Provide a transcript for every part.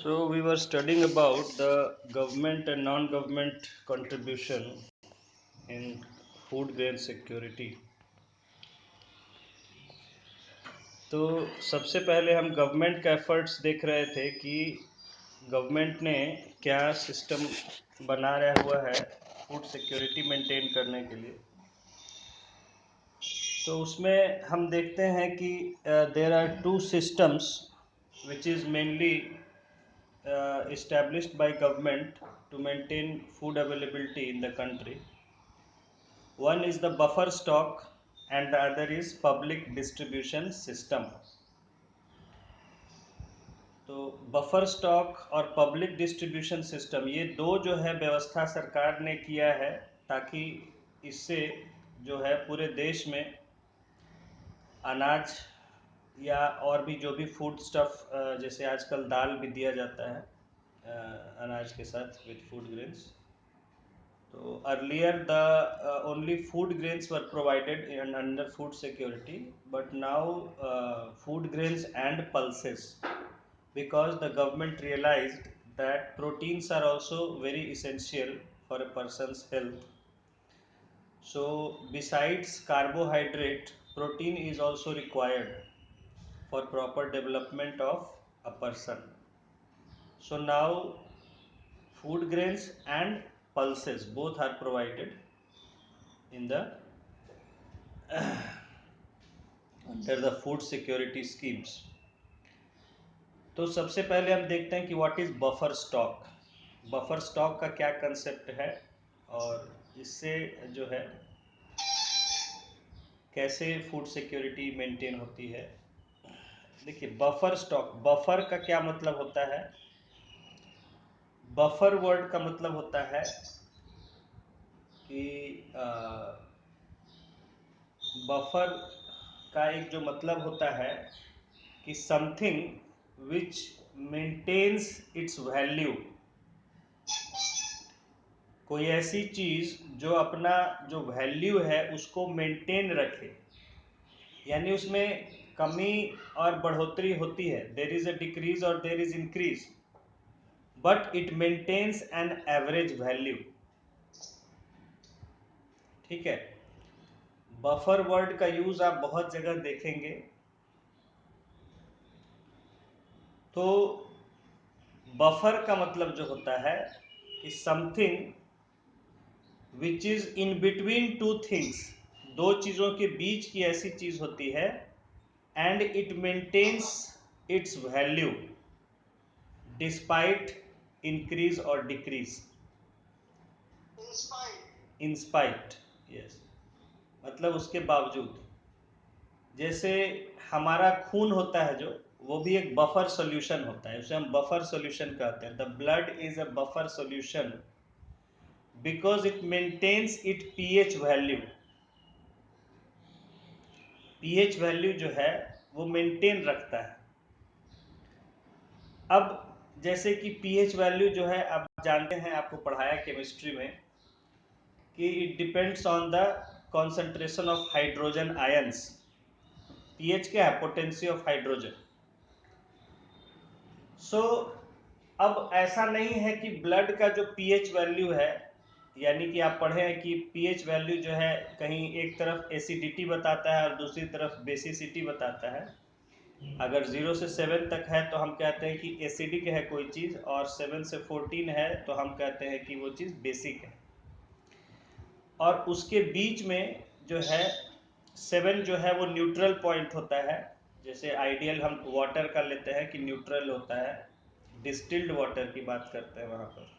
So we were studying about the government and non-government contribution in food grain security. तो सबसे पहले हम government का एफर्ट्स देख रहे थे कि गवर्नमेंट ने क्या सिस्टम बनाया हुआ है फूड सिक्योरिटी मेंटेन करने के लिए। तो उसमें हम देखते हैं कि there are two systems which is mainly established by government to maintain food availability in the country. One is the buffer stock and the other is public distribution system. तो बफर स्टॉक और public distribution system ये दो जो है व्यवस्था सरकार ने किया है ताकि इससे जो है पूरे देश में अनाज या और भी जो भी फूड स्टफ जैसे आजकल दाल भी दिया जाता है अनाज के साथ विथ फूड ग्रेन्स। तो earlier the only food grains were provided under food security, but now food grains and pulses, because the government realized that proteins are also very essential for a person's health. So besides carbohydrate, protein is also required for proper development of a person. So now food grains and pulses both are provided in the under the food security schemes. तो सबसे पहले हम देखते हैं कि what is buffer stock. Buffer stock का क्या concept है और इससे जो है कैसे फूड सिक्योरिटी मेंटेन होती है। देखिए बफर स्टॉक, बफर का क्या मतलब होता है। बफर वर्ड का मतलब होता है कि बफर का एक जो मतलब होता है कि something which maintains its value, कोई ऐसी चीज जो अपना जो वैल्यू है उसको मेंटेन रखे, यानी उसमें कमी और बढ़ोतरी होती है, देयर इज अ डिक्रीज और there is increase, but it maintains an average value. ठीक है, बफर वर्ड का यूज आप बहुत जगह देखेंगे। तो बफर का मतलब जो होता है कि something which is in between two things, दो चीजों के बीच की ऐसी चीज होती है, and it maintains its value despite increase और डिक्रीज। इंस्पाइट, यस, मतलब उसके बावजूद। जैसे हमारा खून होता है जो, वो भी एक बफर सॉल्यूशन होता है, उसे हम बफर सॉल्यूशन कहते हैं। The blood is a buffer solution because it maintains it pH value. PH value जो है वो मेंटेन रखता है। अब जैसे कि पीएच वैल्यू जो है आप जानते हैं, आपको पढ़ाया केमिस्ट्री में कि it depends on the concentration of hydrogen ions. PH क्या है? Potency of hydrogen. सो अब ऐसा नहीं है कि ब्लड का जो पीएच वैल्यू है, यानी कि आप पढ़े हैं कि पीएच वैल्यू जो है कहीं एक तरफ एसिडिटी बताता है और दूसरी तरफ बेसिसिटी बताता है। अगर 0 से 7 तक है तो हम कहते हैं कि एसिडिक है कोई चीज़, और 7 से 14 है तो हम कहते हैं कि वो चीज़ बेसिक है। और उसके बीच में जो है 7 जो है वो न्यूट्रल पॉइंट होता है। जैसे आइडियल हम वाटर का लेते हैं कि न्यूट्रल होता है, डिस्टिल्ड वाटर की बात करते हैं वहाँ पर।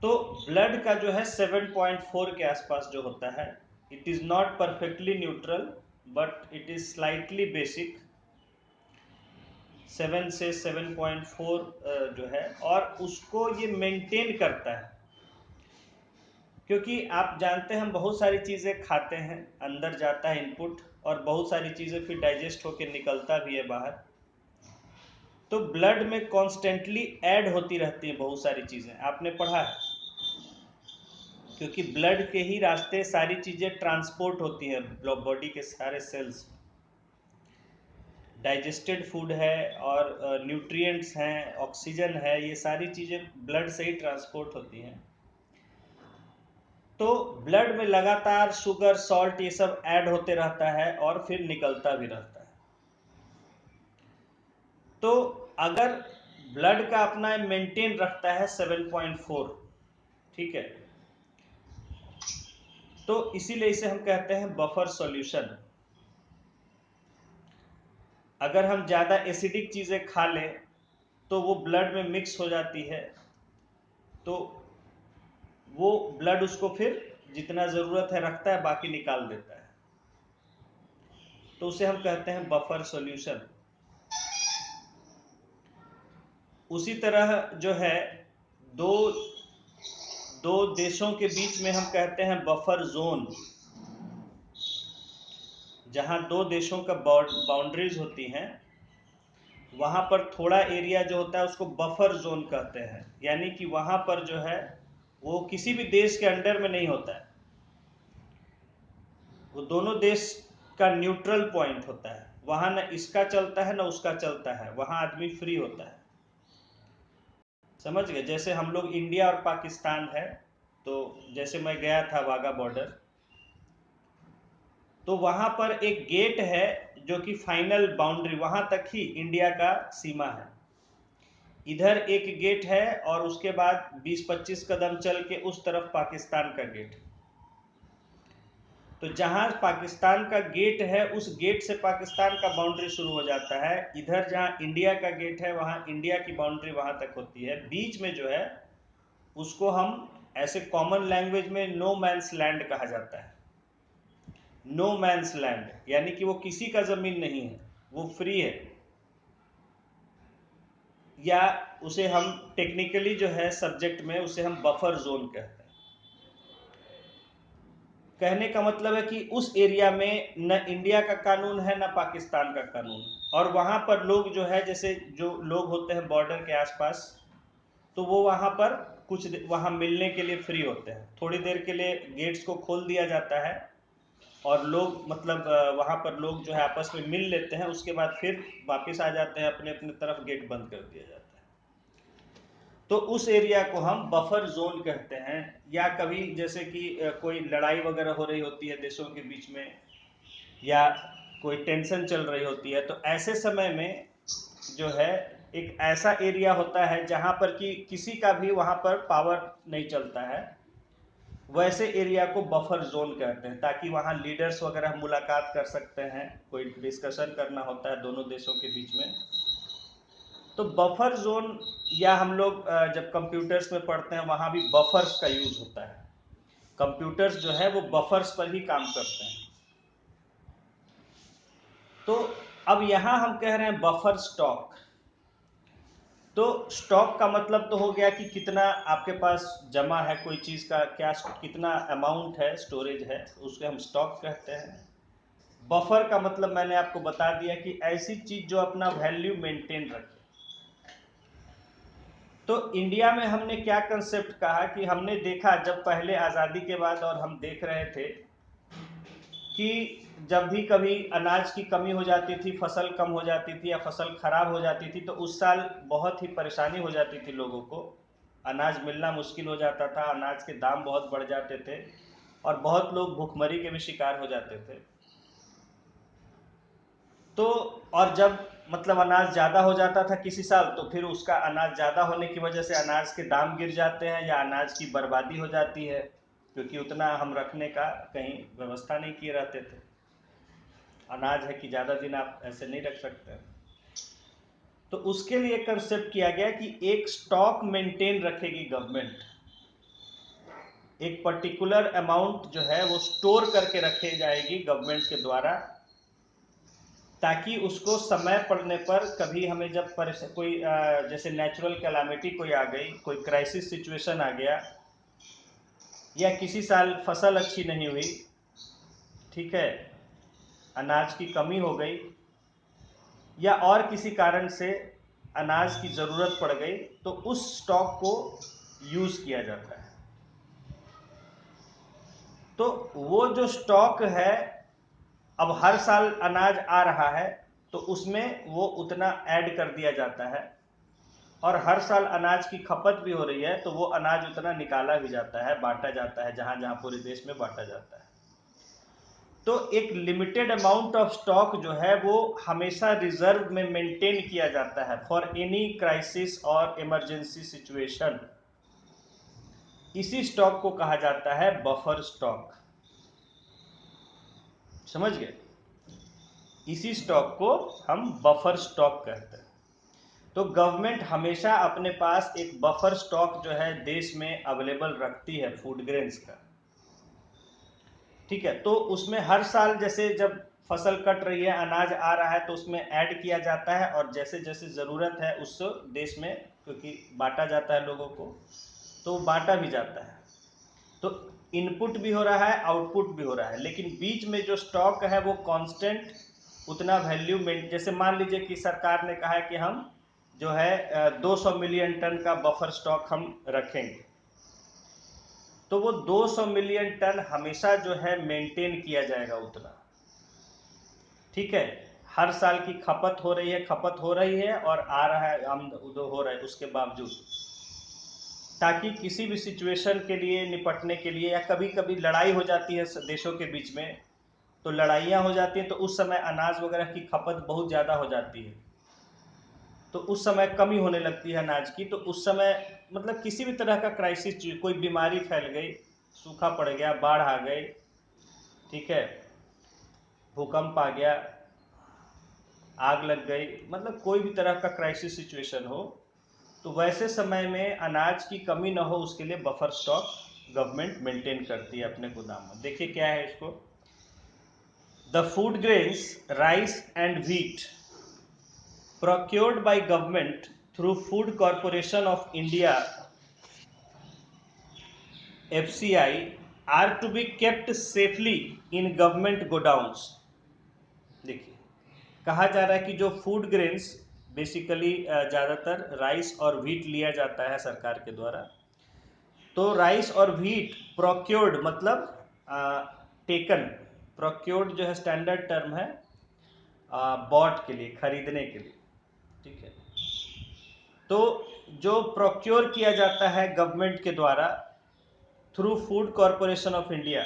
तो ब्लड का जो है 7.4 के आसपास जो होता है, it is not perfectly neutral but it is slightly basic. 7 से 7.4 जो है, और उसको ये मेंटेन करता है, क्योंकि आप जानते हैं हम बहुत सारी चीज़ें खाते हैं, अंदर जाता है इनपुट, और बहुत सारी चीज़ें फिर डाइजेस्ट होकर निकलता भी है बाहर। तो ब्लड में कॉन्स्टेंटली ऐड होती रहती है बहुत सारी चीज़ें, आपने पढ़ा है, क्योंकि ब्लड के ही रास्ते सारी चीज़ें ट्रांसपोर्ट होती हैं बॉडी के सारे सेल्स। डाइजेस्टेड फूड है और न्यूट्रिएंट्स हैं, ऑक्सीजन है, ये सारी चीज़ें ब्लड से ही ट्रांसपोर्ट होती हैं। तो ब्लड में लगातार शुगर, सॉल्ट ये सब ऐड होते रहता है और फिर निकलता भी रहता है। तो अगर ब्लड का अपना मेंटेन रखता है 7.4, ठीक है, तो इसीलिए इसे हम कहते हैं बफर सॉल्यूशन। अगर हम ज़्यादा एसिडिक चीज़ें खा लें तो वो ब्लड में मिक्स हो जाती है, तो वो ब्लड उसको फिर जितना ज़रूरत है रखता है, बाकी निकाल देता है, तो उसे हम कहते हैं बफर सॉल्यूशन। उसी तरह जो है दो दो देशों के बीच में हम कहते हैं बफर जोन। जहां दो देशों का बाउंड्रीज होती हैं, वहां पर थोड़ा एरिया जो होता है उसको बफर जोन कहते हैं। यानी कि वहां पर जो है वो किसी भी देश के अंडर में नहीं होता है, वो दोनों देश का न्यूट्रल पॉइंट होता है। वहां न इसका चलता है न उसका चलता है, वहां आदमी फ्री होता है। समझ गए? जैसे हम लोग इंडिया और पाकिस्तान है, तो जैसे मैं गया था वाघा बॉर्डर, तो वहां पर एक गेट है जो कि फाइनल बाउंड्री, वहां तक ही इंडिया का सीमा है। इधर एक गेट है और उसके बाद 20-25 कदम चल के उस तरफ पाकिस्तान का गेट। तो जहां पाकिस्तान का गेट है उस गेट से पाकिस्तान का बाउंड्री शुरू हो जाता है। इधर जहां इंडिया का गेट है वहां इंडिया की बाउंड्री वहां तक होती है। बीच में जो है उसको हम ऐसे कॉमन लैंग्वेज में नो मैंस लैंड कहा जाता है। नो मैंस लैंड यानी कि वो किसी का जमीन नहीं है, वो फ्री है। या उसे हम टेक्निकली जो है सब्जेक्ट में उसे हम बफर जोन कहते हैं। कहने का मतलब है कि उस एरिया में न इंडिया का कानून है न पाकिस्तान का कानून, और वहां पर लोग जो है, जैसे जो लोग होते हैं बॉर्डर के आसपास, तो वो वहां पर कुछ वहां मिलने के लिए फ्री होते हैं। थोड़ी देर के लिए गेट्स को खोल दिया जाता है और लोग मतलब वहां पर लोग जो है आपस में मिल लेते हैं, उसके बाद फिर वापस आ जाते हैं, अपने अपने तरफ गेट बंद कर दिया जाता है। तो उस एरिया को हम बफर जोन कहते हैं। या कभी जैसे कि कोई लड़ाई वगैरह हो रही होती है देशों के बीच में, या कोई टेंशन चल रही होती है, तो ऐसे समय में जो है एक ऐसा एरिया होता है जहां पर कि किसी का भी वहां पर पावर नहीं चलता है, वैसे एरिया को बफर जोन कहते हैं, ताकि वहां लीडर्स वगैरह मुलाकात कर सकते हैं, कोई डिस्कशन करना होता है दोनों देशों के बीच में। तो बफर जोन, या हम लोग जब कंप्यूटर्स में पढ़ते हैं वहां भी बफर्स का यूज होता है। कंप्यूटर्स जो है वो बफर्स पर ही काम करते हैं। तो अब यहां हम कह रहे हैं बफर स्टॉक। तो स्टॉक का मतलब तो हो गया कि कितना आपके पास जमा है कोई चीज का, क्या कितना अमाउंट है, स्टोरेज है, उसको हम स्टॉक कहते हैं। बफर का मतलब मैंने आपको बता दिया कि ऐसी चीज जो अपना वैल्यू मेंटेन रखे। तो इंडिया में हमने क्या कंसेप्ट कहा कि हमने देखा जब पहले आज़ादी के बाद, और हम देख रहे थे कि जब भी कभी अनाज की कमी हो जाती थी, फसल कम हो जाती थी या फसल खराब हो जाती थी, तो उस साल बहुत ही परेशानी हो जाती थी लोगों को। अनाज मिलना मुश्किल हो जाता था, अनाज के दाम बहुत बढ़ जाते थे और बहुत लोग भूखमरी के भी शिकार हो जाते थे। तो और जब मतलब अनाज ज़्यादा हो जाता था किसी साल, तो फिर उसका अनाज ज़्यादा होने की वजह से अनाज के दाम गिर जाते हैं या अनाज की बर्बादी हो जाती है, क्योंकि उतना हम रखने का कहीं व्यवस्था नहीं किए रहते थे। अनाज है कि ज़्यादा दिन आप ऐसे नहीं रख सकते। तो उसके लिए कंसेप्ट किया गया कि एक स्टॉक मेंटेन रखेगी गवर्नमेंट, एक पर्टिकुलर अमाउंट जो है वो स्टोर करके रखे जाएगी गवर्नमेंट के द्वारा, ताकि उसको समय पड़ने पर कभी हमें जब कोई जैसे नेचुरल कैलामिटी कोई आ गई, कोई क्राइसिस सिचुएशन आ गया, या किसी साल फसल अच्छी नहीं हुई, ठीक है, अनाज की कमी हो गई, या और किसी कारण से अनाज की ज़रूरत पड़ गई, तो उस स्टॉक को यूज़ किया जाता है। तो वो जो स्टॉक है, अब हर साल अनाज आ रहा है, तो उसमें वो उतना ऐड कर दिया जाता है, और हर साल अनाज की खपत भी हो रही है तो वो अनाज उतना निकाला भी जाता है, बांटा जाता है जहां जहां पूरे देश में बांटा जाता है। तो एक लिमिटेड अमाउंट ऑफ स्टॉक जो है वो हमेशा रिजर्व में मेंटेन किया जाता है फॉर एनी क्राइसिस और इमरजेंसी सिचुएशन। इसी स्टॉक को कहा जाता है बफर स्टॉक। समझ गए? इसी स्टॉक को हम बफर स्टॉक कहते हैं। तो गवर्नमेंट हमेशा अपने पास एक बफर स्टॉक जो है देश में अवेलेबल रखती है फूड ग्रेन्स का। ठीक है, तो उसमें हर साल जैसे जब फसल कट रही है, अनाज आ रहा है, तो उसमें ऐड किया जाता है, और जैसे जैसे ज़रूरत है उस देश में, क्योंकि बांटा जाता है लोगों को, तो बांटा भी जाता है। तो इनपुट भी हो रहा है, आउटपुट भी हो रहा है, लेकिन बीच में जो स्टॉक है वो कांस्टेंट उतना वैल्यू में, जैसे मान लीजिए कि सरकार ने कहा है कि हम जो है 200 मिलियन टन का बफर स्टॉक हम रखेंगे, तो वो 200 मिलियन टन हमेशा जो है मेंटेन किया जाएगा उतना। ठीक है, हर साल की खपत हो रही है और आ रहा है, आमद हो रहा है उसके बावजूद, ताकि किसी भी सिचुएशन के लिए निपटने के लिए, या कभी कभी लड़ाई हो जाती है देशों के बीच में, तो लड़ाइयाँ हो जाती हैं, तो उस समय अनाज वगैरह की खपत बहुत ज़्यादा हो जाती है, तो उस समय कमी होने लगती है अनाज की। तो उस समय मतलब किसी भी तरह का क्राइसिस, कोई बीमारी फैल गई, सूखा पड़ गया, बाढ़ आ गई, ठीक है, भूकंप आ गया, आग लग गई, मतलब कोई भी तरह का क्राइसिस सिचुएशन हो, तो वैसे समय में अनाज की कमी ना हो, उसके लिए बफर स्टॉक गवर्नमेंट मेंटेन करती है अपने गोदाम में। देखिए क्या है इसको, the food grains rice and wheat procured by government through Food Corporation of India FCI are to be kept safely in government godowns। देखिए कहा जा रहा है कि जो फूड ग्रेन्स बेसिकली ज़्यादातर राइस और व्हीट लिया जाता है सरकार के द्वारा, तो राइस और व्हीट प्रोक्योर्ड मतलब टेकन, प्रोक्योर्ड जो है स्टैंडर्ड टर्म है, बॉट के लिए, खरीदने के लिए। ठीक है, तो जो प्रोक्योर किया जाता है गवर्नमेंट के द्वारा through food corporation of India,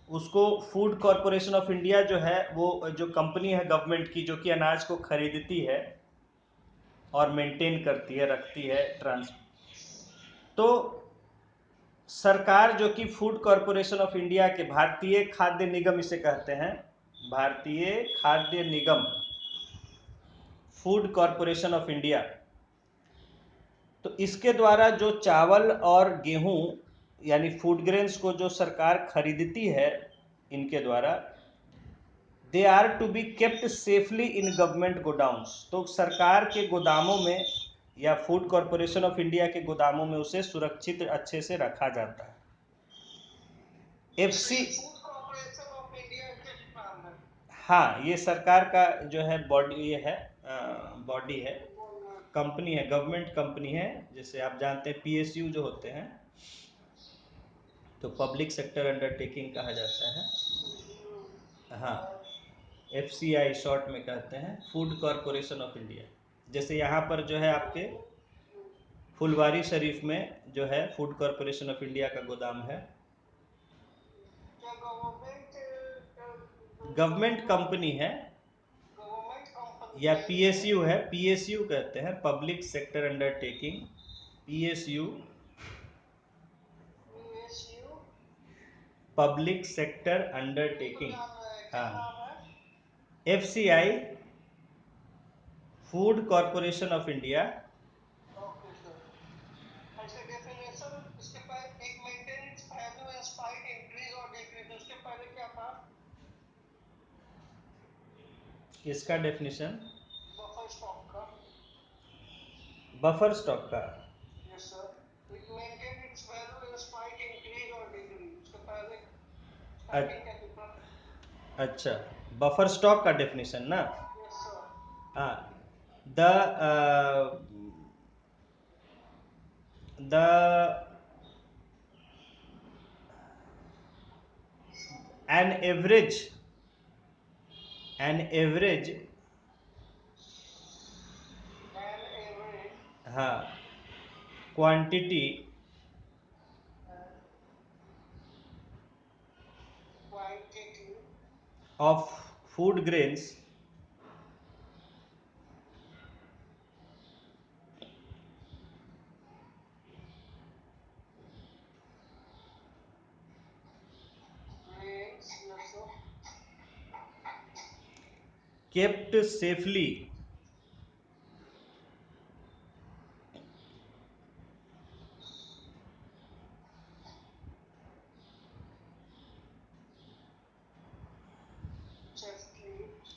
उसको फूड कॉरपोरेशन ऑफ इंडिया जो है वो जो कंपनी है गवर्नमेंट की, जो कि अनाज को खरीदती है और मेंटेन करती है, रखती है, ट्रांस, तो सरकार जो कि फूड कॉरपोरेशन ऑफ इंडिया के, भारतीय खाद्य निगम इसे कहते हैं, भारतीय खाद्य निगम, फूड कॉरपोरेशन ऑफ इंडिया, तो इसके द्वारा जो चावल और गेहूं यानी फूड ग्रेन्स को जो सरकार खरीदती है इनके द्वारा, they are to be kept safely in government godowns, तो सरकार के गोदामों में या फूड कॉरपोरेशन ऑफ इंडिया के गोदामों में उसे सुरक्षित अच्छे से रखा जाता है। एफसी, हाँ, ये सरकार का जो है बॉडी, ये है बॉडी है, कंपनी है, गवर्नमेंट कंपनी है। जैसे आप जानते हैं पीएसयू जो होते हैं, तो पब्लिक सेक्टर अंडरटेकिंग कहा जाता है। हाँ, एफसीआई शॉर्ट में कहते हैं, फूड कॉरपोरेशन ऑफ इंडिया। जैसे यहाँ पर जो है आपके फुलवारी शरीफ में जो है फूड कॉरपोरेशन ऑफ इंडिया का गोदाम है। गवर्नमेंट कंपनी है या पीएसयू है, पीएसयू कहते हैं, public sector undertaking, PSU, public sector undertaking. हाँ, FCI, food corporation of India. इसका डेफिनेशन बफर स्टॉक का, अच्छा, बफर स्टॉक का डेफिनेशन ना, हाँ, द द an average हाँ, quantity of food grains kept safely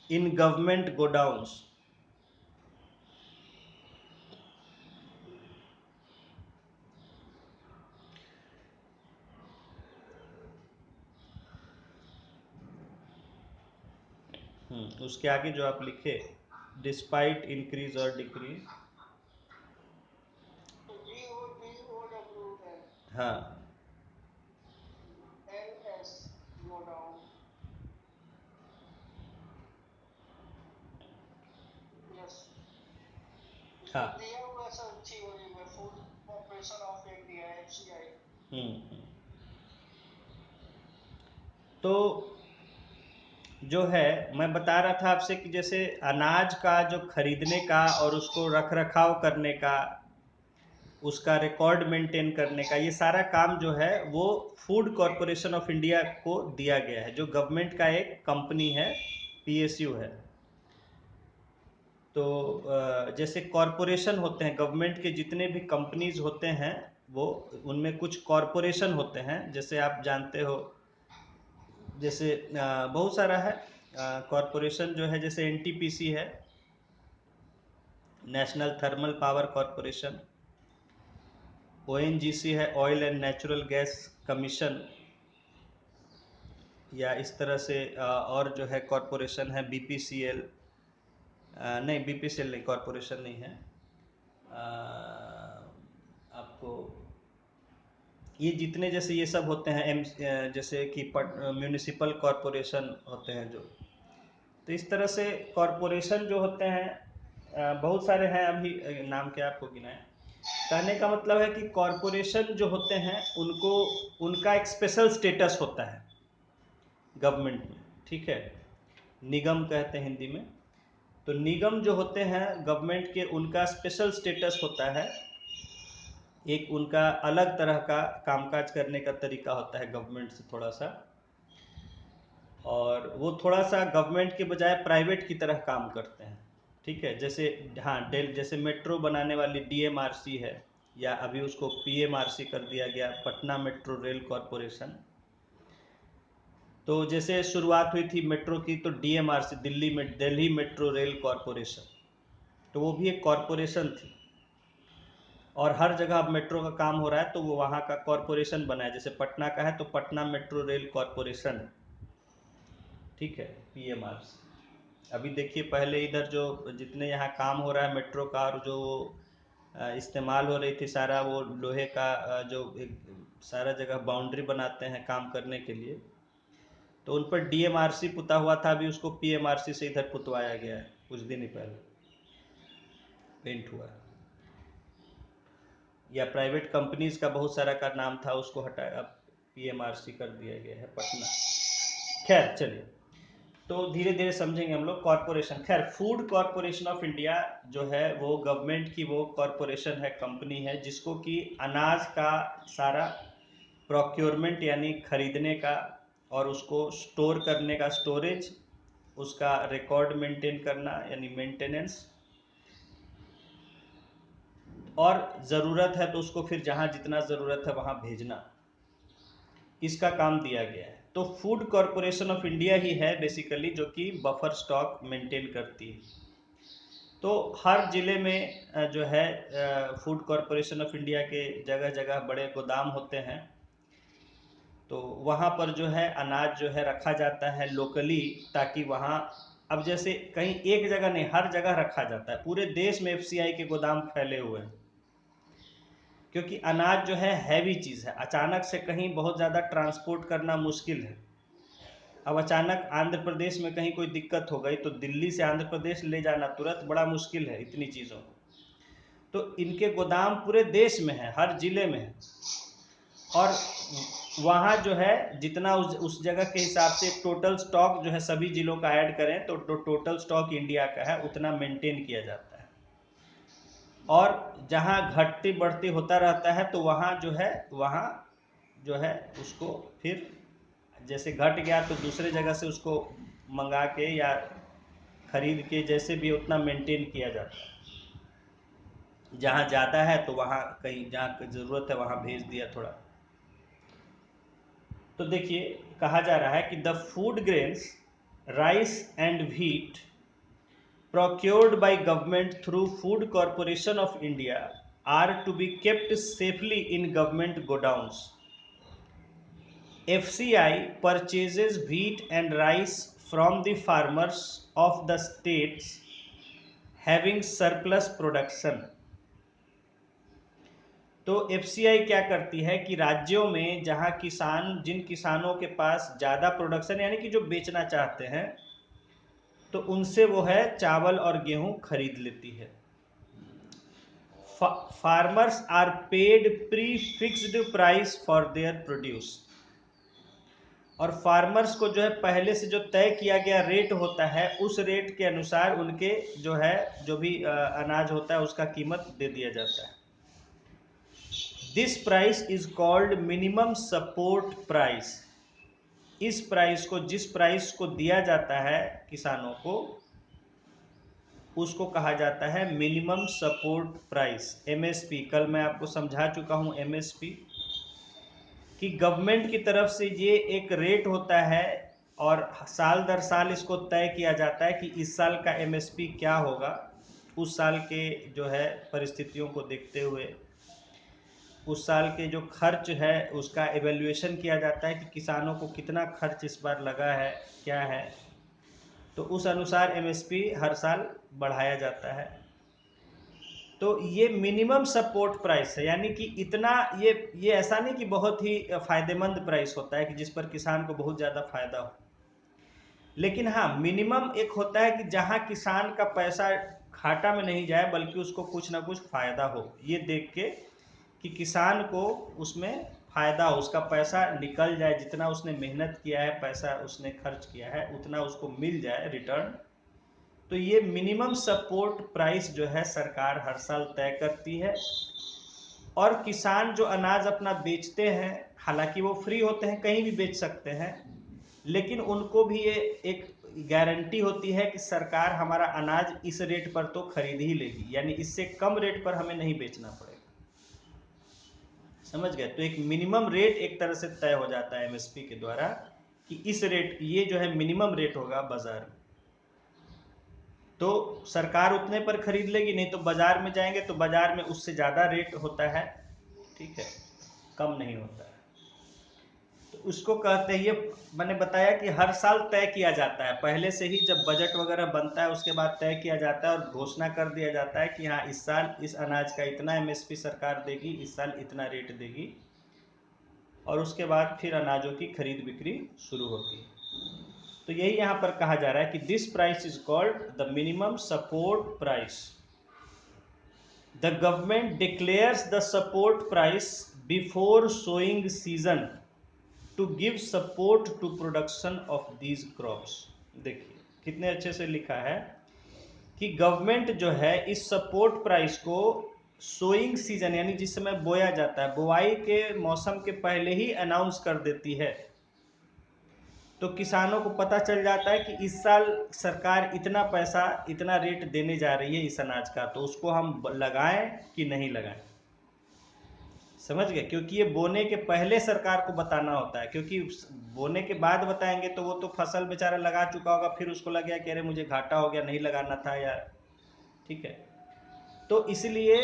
in government godowns. उसके आगे जो आप लिखे, डिस्पाइट इंक्रीज और डिक्रीज। हाँ, हाँ, तो जो है मैं बता रहा था आपसे कि जैसे अनाज का जो खरीदने का और उसको रख रखाव करने का, उसका रिकॉर्ड मेंटेन करने का, ये सारा काम जो है वो फूड कॉरपोरेशन ऑफ इंडिया को दिया गया है, जो गवर्नमेंट का एक कंपनी है, पीएसयू है। तो जैसे कॉरपोरेशन होते हैं, गवर्नमेंट के जितने भी कंपनीज होते हैं वो, उनमें कुछ कॉरपोरेशन होते हैं, जैसे आप जानते हो, जैसे बहुत सारा है कॉरपोरेशन जो है, जैसे एनटीपीसी है, national thermal power corporation, ONGC है, oil and natural gas commission, या इस तरह से और जो है कॉरपोरेशन है बीपीसीएल, नहीं बीपीसीएल नहीं, कॉरपोरेशन नहीं है, आपको ये जितने जैसे ये सब होते हैं जैसे कि म्यूनिसिपल कॉरपोरेशन होते हैं जो, तो इस तरह से कॉरपोरेशन जो होते हैं बहुत सारे हैं, अभी नाम क्या आपको गिनाए। कहने का मतलब है कि कॉरपोरेशन जो होते हैं उनको, उनका एक स्पेशल स्टेटस होता है गवर्नमेंट में, ठीक है, निगम कहते हैं हिंदी में। तो निगम जो होते हैं गवर्नमेंट के, उनका स्पेशल स्टेटस होता है, एक उनका अलग तरह का कामकाज करने का तरीका होता है गवर्नमेंट से थोड़ा सा, और वो थोड़ा सा गवर्नमेंट के बजाय प्राइवेट की तरह काम करते हैं, ठीक है। जैसे हाँ, जैसे मेट्रो बनाने वाली डीएमआरसी है, या अभी उसको पीएमआरसी कर दिया गया, पटना मेट्रो रेल कॉरपोरेशन। तो जैसे शुरुआत हुई थी मेट्रो की, तो DMRC, Delhi metro rail corporation, तो वो भी एक कॉरपोरेशन थी, और हर जगह अब मेट्रो का काम हो रहा है तो वो वहाँ का कॉरपोरेशन बना है, जैसे पटना का है तो पटना मेट्रो रेल कॉरपोरेशन, ठीक है, पीएमआरसी। अभी देखिए, पहले इधर जो जितने यहाँ काम हो रहा है मेट्रो का, और जो इस्तेमाल हो रही थी सारा वो लोहे का, जो एक सारा जगह बाउंड्री बनाते हैं काम करने के लिए, तो उन पर डीएमआरसी पुता हुआ था, अभी उसको पीएमआरसी से इधर पुतवाया गया है, कुछ दिन ही पहले पेंट हुआ है। या प्राइवेट कंपनीज का बहुत सारा का नाम था, उसको हटाया, अब पीएमआरसी कर दिया गया है पटना। खैर चलिए, तो धीरे धीरे समझेंगे हम लोग कॉरपोरेशन। खैर, फूड कॉरपोरेशन ऑफ इंडिया जो है वो गवर्नमेंट की वो कॉरपोरेशन है, कंपनी है, जिसको कि अनाज का सारा प्रोक्योरमेंट यानी खरीदने का, और उसको स्टोर करने का स्टोरेज, उसका रिकॉर्ड मेंटेन करना यानी मेंटेनेंस, और ज़रूरत है तो उसको फिर जहाँ जितना ज़रूरत है वहाँ भेजना, इसका काम दिया गया है। तो फूड कॉरपोरेशन ऑफ इंडिया ही है बेसिकली जो कि बफर स्टॉक मेंटेन करती है। तो हर ज़िले में जो है फूड कॉरपोरेशन ऑफ इंडिया के जगह जगह बड़े गोदाम होते हैं, तो वहाँ पर जो है अनाज जो है रखा जाता है लोकली, ताकि वहाँ, अब जैसे कहीं एक जगह नहीं, हर जगह रखा जाता है, पूरे देश में एफसीआई के गोदाम फैले हुए हैं, क्योंकि अनाज जो है हैवी चीज़ है, अचानक से कहीं बहुत ज़्यादा ट्रांसपोर्ट करना मुश्किल है। अब अचानक आंध्र प्रदेश में कहीं कोई दिक्कत हो गई तो दिल्ली से आंध्र प्रदेश ले जाना तुरंत बड़ा मुश्किल है इतनी चीज़ों को। तो इनके गोदाम पूरे देश में है, हर जिले में है, और वहाँ जो है जितना उस जगह के हिसाब से टोटल स्टॉक जो है सभी जिलों का ऐड करें तो टोटल स्टॉक इंडिया का है उतना मेंटेन किया जाता है। और जहाँ घटती बढ़ती होता रहता है तो वहाँ जो है उसको फिर जैसे घट गया तो दूसरे जगह से उसको मंगा के या खरीद के जैसे भी उतना मेंटेन किया जाता है। जहाँ ज़्यादा है तो वहाँ कहीं जहाँ ज़रूरत है वहाँ भेज दिया थोड़ा। तो देखिए कहा जा रहा है कि the food grains rice and wheat procured by government through Food Corporation of India are to be kept safely in government godowns. FCI purchases wheat and rice from the farmers of the states having surplus production. तो FCI क्या करती है कि राज्यों में जहां जिन किसानों के पास ज़्यादा प्रोडक्शन यानी कि जो बेचना चाहते हैं तो उनसे वो है चावल और गेहूं खरीद लेती है। Farmers are paid pre fixed price for their produce, और फार्मर्स को जो है पहले से जो तय किया गया रेट होता है उस रेट के अनुसार उनके जो है जो भी अनाज होता है उसका कीमत दे दिया जाता है। This price is called minimum support price. इस प्राइस को जिस प्राइस को दिया जाता है किसानों को उसको कहा जाता है मिनिमम सपोर्ट प्राइस, MSP। कल मैं आपको समझा चुका हूँ MSP कि गवर्नमेंट की तरफ से ये एक रेट होता है और साल दर साल इसको तय किया जाता है कि इस साल का MSP क्या होगा। उस साल के जो है परिस्थितियों को देखते हुए उस साल के जो खर्च है उसका एवेल्युएशन किया जाता है कि किसानों को कितना खर्च इस बार लगा है क्या है, तो उस अनुसार MSP हर साल बढ़ाया जाता है। तो ये मिनिमम सपोर्ट प्राइस है, यानी कि इतना ये ऐसा नहीं कि बहुत ही फायदेमंद प्राइस होता है कि जिस पर किसान को बहुत ज़्यादा फायदा हो, लेकिन हाँ मिनिमम एक होता है कि जहाँ किसान का पैसा घाटा में नहीं जाए बल्कि उसको कुछ ना कुछ फायदा हो, ये देख के कि किसान को उसमें फायदा हो, उसका पैसा निकल जाए, जितना उसने मेहनत किया है पैसा उसने खर्च किया है उतना उसको मिल जाए रिटर्न। तो ये मिनिमम सपोर्ट प्राइस जो है सरकार हर साल तय करती है। और किसान जो अनाज अपना बेचते हैं हालांकि वो फ्री होते हैं, कहीं भी बेच सकते हैं, लेकिन उनको भी ये एक गारंटी होती है कि सरकार हमारा अनाज इस रेट पर तो खरीद ही लेगी, यानी इससे कम रेट पर हमें नहीं बेचना पड़ेगा। समझ गए? तो एक मिनिमम रेट एक तरह से तय हो जाता है MSP के द्वारा कि इस रेट ये जो है मिनिमम रेट होगा बाजार में, तो सरकार उतने पर खरीद लेगी, नहीं तो बाजार में जाएंगे तो बाजार में उससे ज़्यादा रेट होता है, ठीक है, कम नहीं होता है। तो उसको कहते हैं, ये मैंने बताया कि हर साल तय किया जाता है, पहले से ही जब बजट वगैरह बनता है उसके बाद तय किया जाता है और घोषणा कर दिया जाता है कि हाँ इस साल इस अनाज का इतना MSP सरकार देगी, इस साल इतना रेट देगी, और उसके बाद फिर अनाजों की खरीद बिक्री शुरू होती है। तो यही यहाँ पर कहा जा रहा है कि this price is called the minimum support price. The government declares the support price before sowing season to give support to production of these crops. देखिए कितने अच्छे से लिखा है कि गवर्नमेंट जो है इस सपोर्ट प्राइस को सोइंग सीजन यानी जिस समय बोया जाता है, बुआई के मौसम के पहले ही अनाउंस कर देती है, तो किसानों को पता चल जाता है कि इस साल सरकार इतना पैसा इतना रेट देने जा रही है इस अनाज का, तो उसको हम लगाएं कि नहीं लगाएं। समझ गए? क्योंकि ये बोने के पहले सरकार को बताना होता है, क्योंकि बोने के बाद बताएंगे तो वो तो फसल बेचारा लगा चुका होगा, फिर उसको लग गया कि अरे मुझे घाटा हो गया, नहीं लगाना था या, ठीक है। तो इसलिए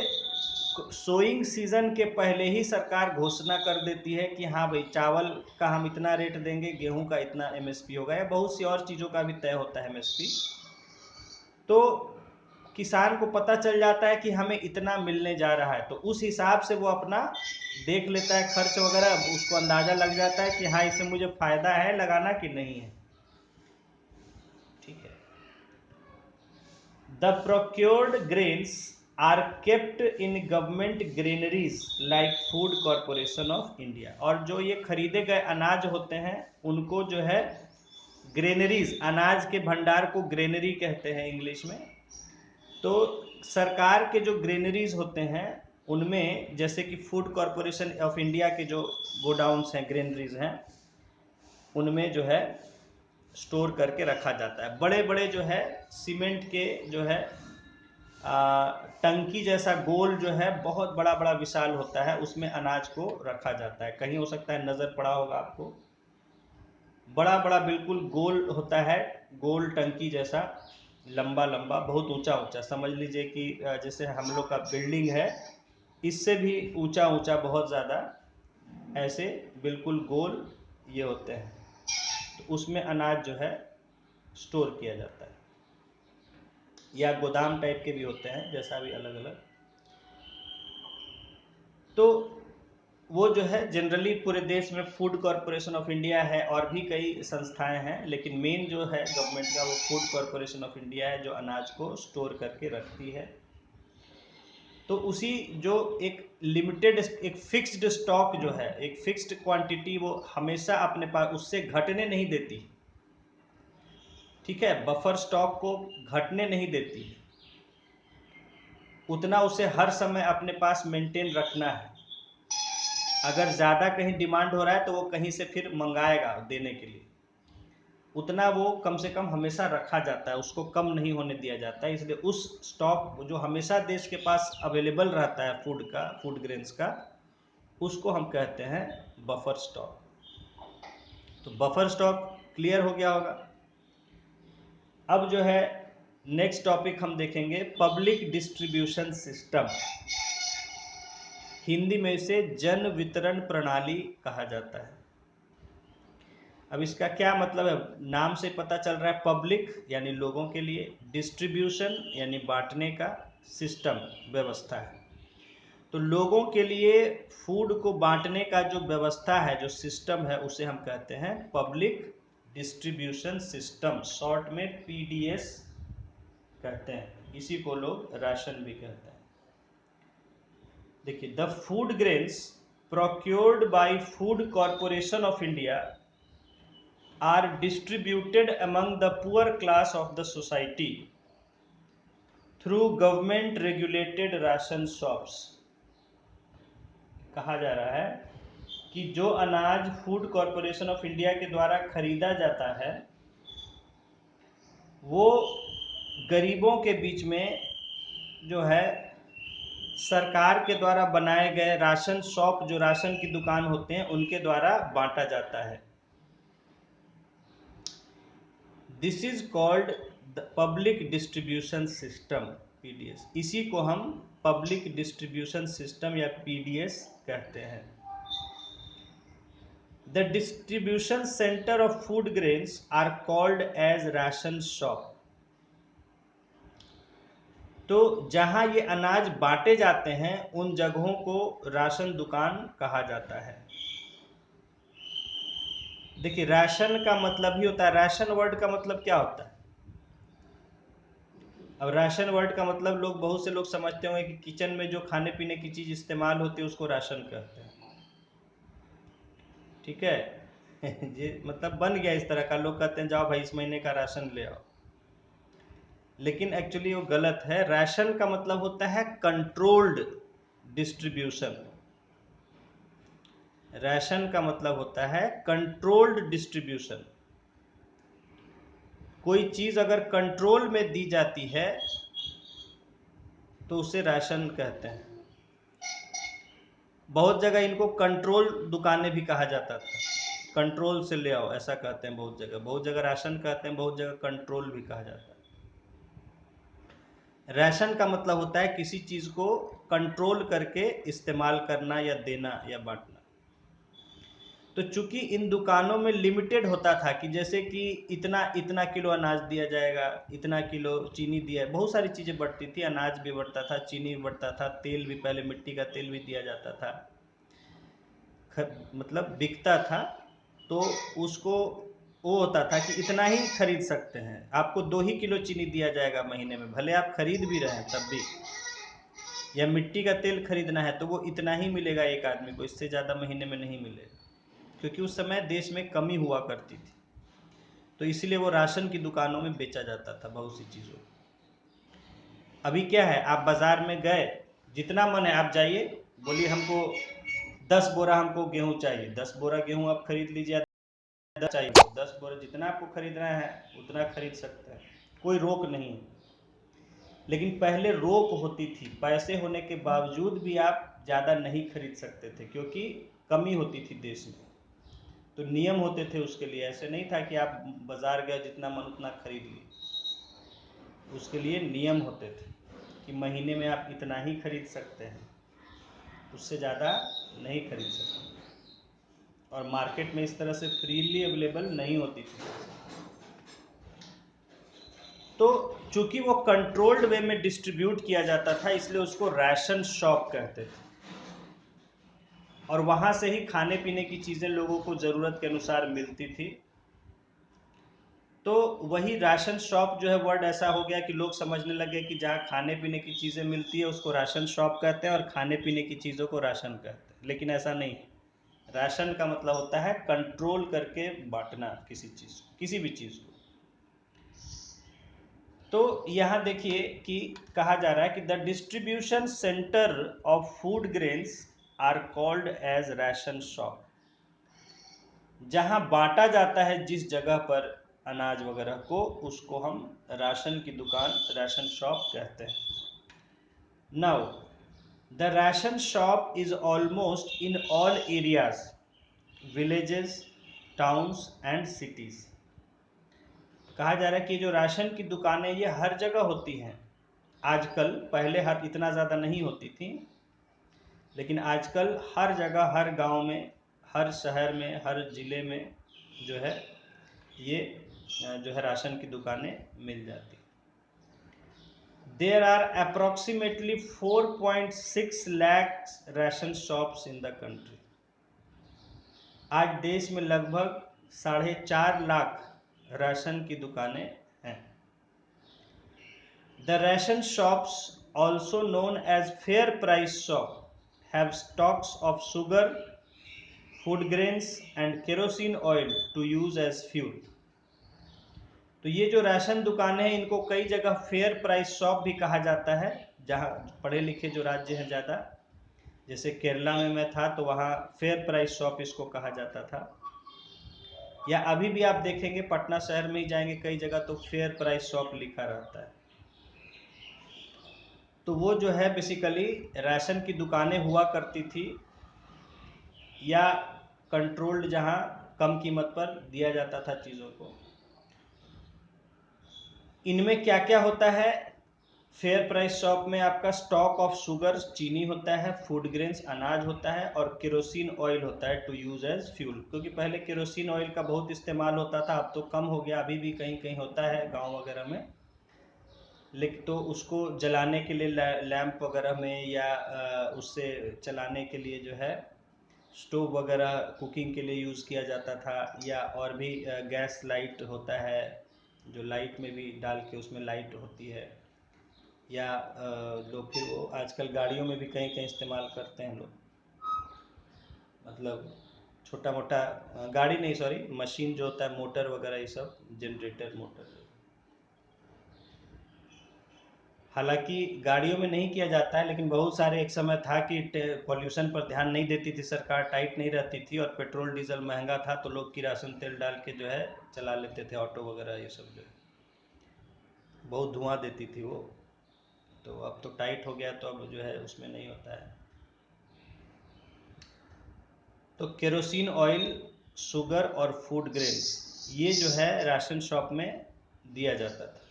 सोइंग सीजन के पहले ही सरकार घोषणा कर देती है कि हाँ भाई चावल का हम इतना रेट देंगे, गेहूं का इतना MSP होगा, या बहुत सी और चीज़ों का भी तय होता है MSP। तो किसान को पता चल जाता है कि हमें इतना मिलने जा रहा है, तो उस हिसाब से वो अपना देख लेता है खर्च वगैरह, उसको अंदाज़ा लग जाता है कि हाँ इससे मुझे फायदा है लगाना कि नहीं है, ठीक है। The procured grains are kept in government granaries like Food corporation of India. और जो ये खरीदे गए अनाज होते हैं उनको जो है ग्रेनरीज, अनाज के भंडार को ग्रेनरी कहते हैं इंग्लिश में। तो सरकार के जो ग्रेनरीज होते हैं उनमें, जैसे कि फूड कॉरपोरेशन ऑफ इंडिया के जो गोडाउन्स हैं, ग्रेनरीज हैं, उनमें जो है स्टोर करके रखा जाता है। बड़े बड़े जो है सीमेंट के जो है टंकी जैसा गोल जो है बहुत बड़ा बड़ा विशाल होता है, उसमें अनाज को रखा जाता है। कहीं हो सकता है नज़र पड़ा होगा आपको, बड़ा बड़ा बिल्कुल गोल होता है, गोल टंकी जैसा, लंबा लंबा, बहुत ऊंचा ऊंचा। समझ लीजिए कि जैसे हम लोग का बिल्डिंग है, इससे भी ऊंचा ऊंचा बहुत ज़्यादा, ऐसे बिल्कुल गोल ये होते हैं। तो उसमें अनाज जो है स्टोर किया जाता है, या गोदाम टाइप के भी होते हैं, जैसा भी अलग अलग। तो वो जो है जनरली पूरे देश में फूड कॉरपोरेशन ऑफ इंडिया है, और भी कई संस्थाएं हैं, लेकिन मेन जो है गवर्नमेंट का वो फूड कॉरपोरेशन ऑफ इंडिया है, जो अनाज को स्टोर करके रखती है। तो उसी जो एक लिमिटेड, एक फिक्स्ड स्टॉक जो है, एक फिक्स्ड क्वांटिटी वो हमेशा अपने पास, उससे घटने नहीं देती। ठीक है, बफर स्टॉक को घटने नहीं देती, उतना उसे हर समय अपने पास मेंटेन रखना है। अगर ज़्यादा कहीं डिमांड हो रहा है तो वो कहीं से फिर मंगाएगा देने के लिए, उतना वो कम से कम हमेशा रखा जाता है, उसको कम नहीं होने दिया जाता है। इसलिए उस स्टॉक जो हमेशा देश के पास अवेलेबल रहता है फूड का, फूड ग्रेन्स का, उसको हम कहते हैं बफर स्टॉक। तो बफर स्टॉक क्लियर हो गया होगा। अब जो है नेक्स्ट टॉपिक हम देखेंगे पब्लिक डिस्ट्रीब्यूशन सिस्टम। हिंदी में इसे जन वितरण प्रणाली कहा जाता है। अब इसका क्या मतलब है, नाम से पता चल रहा है, पब्लिक यानी लोगों के लिए, डिस्ट्रीब्यूशन यानी बांटने का, सिस्टम व्यवस्था है। तो लोगों के लिए फूड को बांटने का जो व्यवस्था है, जो सिस्टम है, उसे हम कहते हैं पब्लिक डिस्ट्रीब्यूशन सिस्टम, शॉर्ट में पीडीएस कहते हैं। इसी को लोग राशन भी कहते हैं। देखिए, the food grains procured by food corporation of India are distributed among the poor class of the society through government regulated ration shops। कहा जा रहा है कि जो अनाज फूड कॉरपोरेशन ऑफ इंडिया के द्वारा खरीदा जाता है वो गरीबों के बीच में जो है सरकार के द्वारा बनाए गए राशन शॉप, जो राशन की दुकान होते हैं, उनके द्वारा बांटा जाता है। This is called the public distribution system, PDS. इसी को हम पब्लिक डिस्ट्रीब्यूशन सिस्टम या पीडीएस कहते हैं। The distribution centre of food grains are called as ration shop. तो जहां ये अनाज बांटे जाते हैं उन जगहों को राशन दुकान कहा जाता है। देखिए, राशन का मतलब ही होता है, राशन वर्ड का मतलब क्या होता है? अब राशन वर्ड का मतलब लोग, बहुत से लोग समझते होंगे कि किचन में जो खाने पीने की चीज़ इस्तेमाल होती है उसको राशन कहते हैं। ठीक है ये मतलब बन गया इस तरह का, लोग कहते हैं जाओ भाई इस महीने का राशन ले आओ, लेकिन एक्चुअली वो गलत है। राशन का मतलब होता है कंट्रोल्ड डिस्ट्रीब्यूशन। राशन का मतलब होता है कंट्रोल्ड डिस्ट्रीब्यूशन। कोई चीज़ अगर कंट्रोल में दी जाती है तो उसे राशन कहते हैं। बहुत जगह इनको कंट्रोल दुकानें भी कहा जाता था, कंट्रोल से ले आओ ऐसा कहते हैं बहुत जगह। बहुत जगह राशन कहते हैं, बहुत जगह कंट्रोल भी कहा जाता है। राशन का मतलब होता है किसी चीज़ को कंट्रोल करके इस्तेमाल करना या देना या बांटना। तो चूंकि इन दुकानों में लिमिटेड होता था कि जैसे कि इतना इतना किलो अनाज दिया जाएगा, इतना किलो चीनी दिया, बहुत सारी चीज़ें बढ़ती थी, अनाज भी बढ़ता था, चीनी भी बढ़ता था, तेल भी, पहले मिट्टी का तेल भी दिया जाता था, मतलब बिकता था। तो उसको वो होता था कि इतना ही खरीद सकते हैं, आपको 2 ही किलो चीनी दिया जाएगा महीने में, भले आप खरीद भी रहे हैं तब भी। या मिट्टी का तेल खरीदना है तो वो इतना ही मिलेगा एक आदमी को, इससे ज़्यादा महीने में नहीं मिलेगा, क्योंकि उस समय देश में कमी हुआ करती थी, तो इसलिए वो राशन की दुकानों में बेचा जाता था बहुत सी चीज़ों। अभी क्या है, आप बाज़ार में गए, जितना मन है आप जाइए, बोलिए हमको 10 बोरा हमको गेहूँ चाहिए, 10 बोरा गेहूँ आप खरीद लीजिए, 10 चाहिए, 10 बोरा जितना आपको खरीदना है उतना खरीद सकते हैं, कोई रोक नहीं है। लेकिन पहले रोक होती थी, पैसे होने के बावजूद भी आप ज़्यादा नहीं खरीद सकते थे, क्योंकि कमी होती थी देश में, तो नियम होते थे उसके लिए। ऐसे नहीं था कि आप बाज़ार गए जितना मन उतना खरीद लिए, उसके लिए नियम होते थे कि महीने में आप इतना ही खरीद सकते हैं, उससे ज़्यादा नहीं खरीद सकते, और मार्केट में इस तरह से फ्रीली अवेलेबल नहीं होती थी। तो चूंकि वो कंट्रोल्ड वे में डिस्ट्रीब्यूट किया जाता था, इसलिए उसको राशन शॉप कहते थे, और वहाँ से ही खाने पीने की चीज़ें लोगों को ज़रूरत के अनुसार मिलती थी। तो वही राशन शॉप जो है वर्ड ऐसा हो गया कि लोग समझने लगे कि जहाँ खाने पीने की चीज़ें मिलती है उसको राशन शॉप कहते हैं, और खाने पीने की चीज़ों को राशन कहते हैं। लेकिन ऐसा नहीं, राशन का मतलब होता है कंट्रोल करके बांटना किसी चीज़ को, किसी भी चीज़ को। तो यहाँ देखिए कि कहा जा रहा है कि the distribution centre of food grains are called as ration shop. जहाँ बांटा जाता है जिस जगह पर अनाज वगैरह को, उसको हम राशन की दुकान, राशन शॉप कहते हैं। Now the ration shop is almost in all areas, villages, towns and cities. कहा जा रहा है कि जो राशन की दुकानें ये हर जगह होती हैं आजकल, पहले हर इतना ज़्यादा नहीं होती थी, लेकिन आजकल हर जगह, हर गांव में, हर शहर में, हर ज़िले में जो है ये जो है राशन की दुकानें मिल जाती। There are approximately 4.6 lakh ration shops in the country. आज देश में लगभग 4.5 लाख राशन की दुकानें हैं। The ration shops, also known as fair price shop, have stocks of sugar, food grains and kerosene oil to use as fuel. तो ये जो राशन दुकानें हैं इनको कई जगह फेयर प्राइस शॉप भी कहा जाता है, जहाँ पढ़े लिखे जो राज्य हैं ज़्यादा, जैसे केरला में मैं था तो वहाँ फेयर प्राइस शॉप इसको कहा जाता था, या अभी भी आप देखेंगे पटना शहर में ही जाएंगे कई जगह तो फेयर प्राइस शॉप लिखा रहता है। तो वो जो है बेसिकली राशन की दुकानें हुआ करती थी, या कंट्रोल्ड जहाँ कम कीमत पर दिया जाता था चीज़ों को। इनमें क्या क्या होता है, फेयर प्राइस शॉप में आपका स्टॉक ऑफ शुगर, चीनी होता है, फूड ग्रेन्स, अनाज होता है, और केरोसिन ऑयल होता है टू यूज एज फ्यूल। क्योंकि पहले केरोसिन ऑयल का बहुत इस्तेमाल होता था, अब तो कम हो गया, अभी भी कहीं कहीं होता है गांव वगैरह में, लेकिन तो उसको जलाने के लिए लैंप वगैरह में, या उससे चलाने के लिए जो है स्टोव वगैरह कुकिंग के लिए यूज़ किया जाता था, या और भी गैस लाइट होता है जो लाइट में भी डाल के उसमें लाइट होती है, या लोग फिर वो आजकल गाड़ियों में भी कहीं कहीं इस्तेमाल करते हैं लोग, मतलब छोटा मोटा गाड़ी नहीं, सॉरी, मशीन जो होता है, मोटर वगैरह, ये सब जनरेटर मोटर। हालांकि गाड़ियों में नहीं किया जाता है, लेकिन बहुत सारे, एक समय था कि पॉल्यूशन पर ध्यान नहीं देती थी सरकार, टाइट नहीं रहती थी, और पेट्रोल डीजल महंगा था तो लोग किरासन तेल डाल के जो है चला लेते थे, ऑटो वगैरह ये सब जो है, बहुत धुआं देती थी वो। तो अब तो टाइट हो गया, तो अब जो है उसमें नहीं होता है। तो केरोसिन ऑयल, शुगर और फूड ग्रेन्स ये जो है राशन शॉप में दिया जाता था।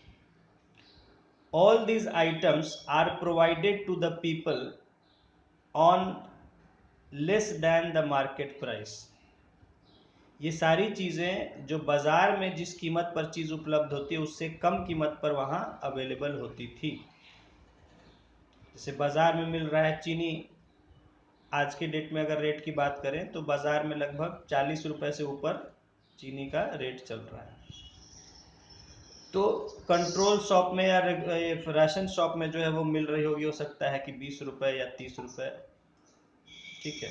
All these items are provided to the people on less than the market price. ये सारी चीज़ें जो बाज़ार में जिस कीमत पर चीज़ उपलब्ध होती है उससे कम कीमत पर वहाँ अवेलेबल होती थी। जैसे बाज़ार में मिल रहा है चीनी, आज के डेट में अगर रेट की बात करें तो बाज़ार में लगभग 40 रुपए से ऊपर चीनी का रेट चल रहा है। तो कंट्रोल शॉप में या राशन शॉप में जो है वो मिल रही होगी, हो सकता है कि 20 रुपए या 30 रुपए, ठीक है।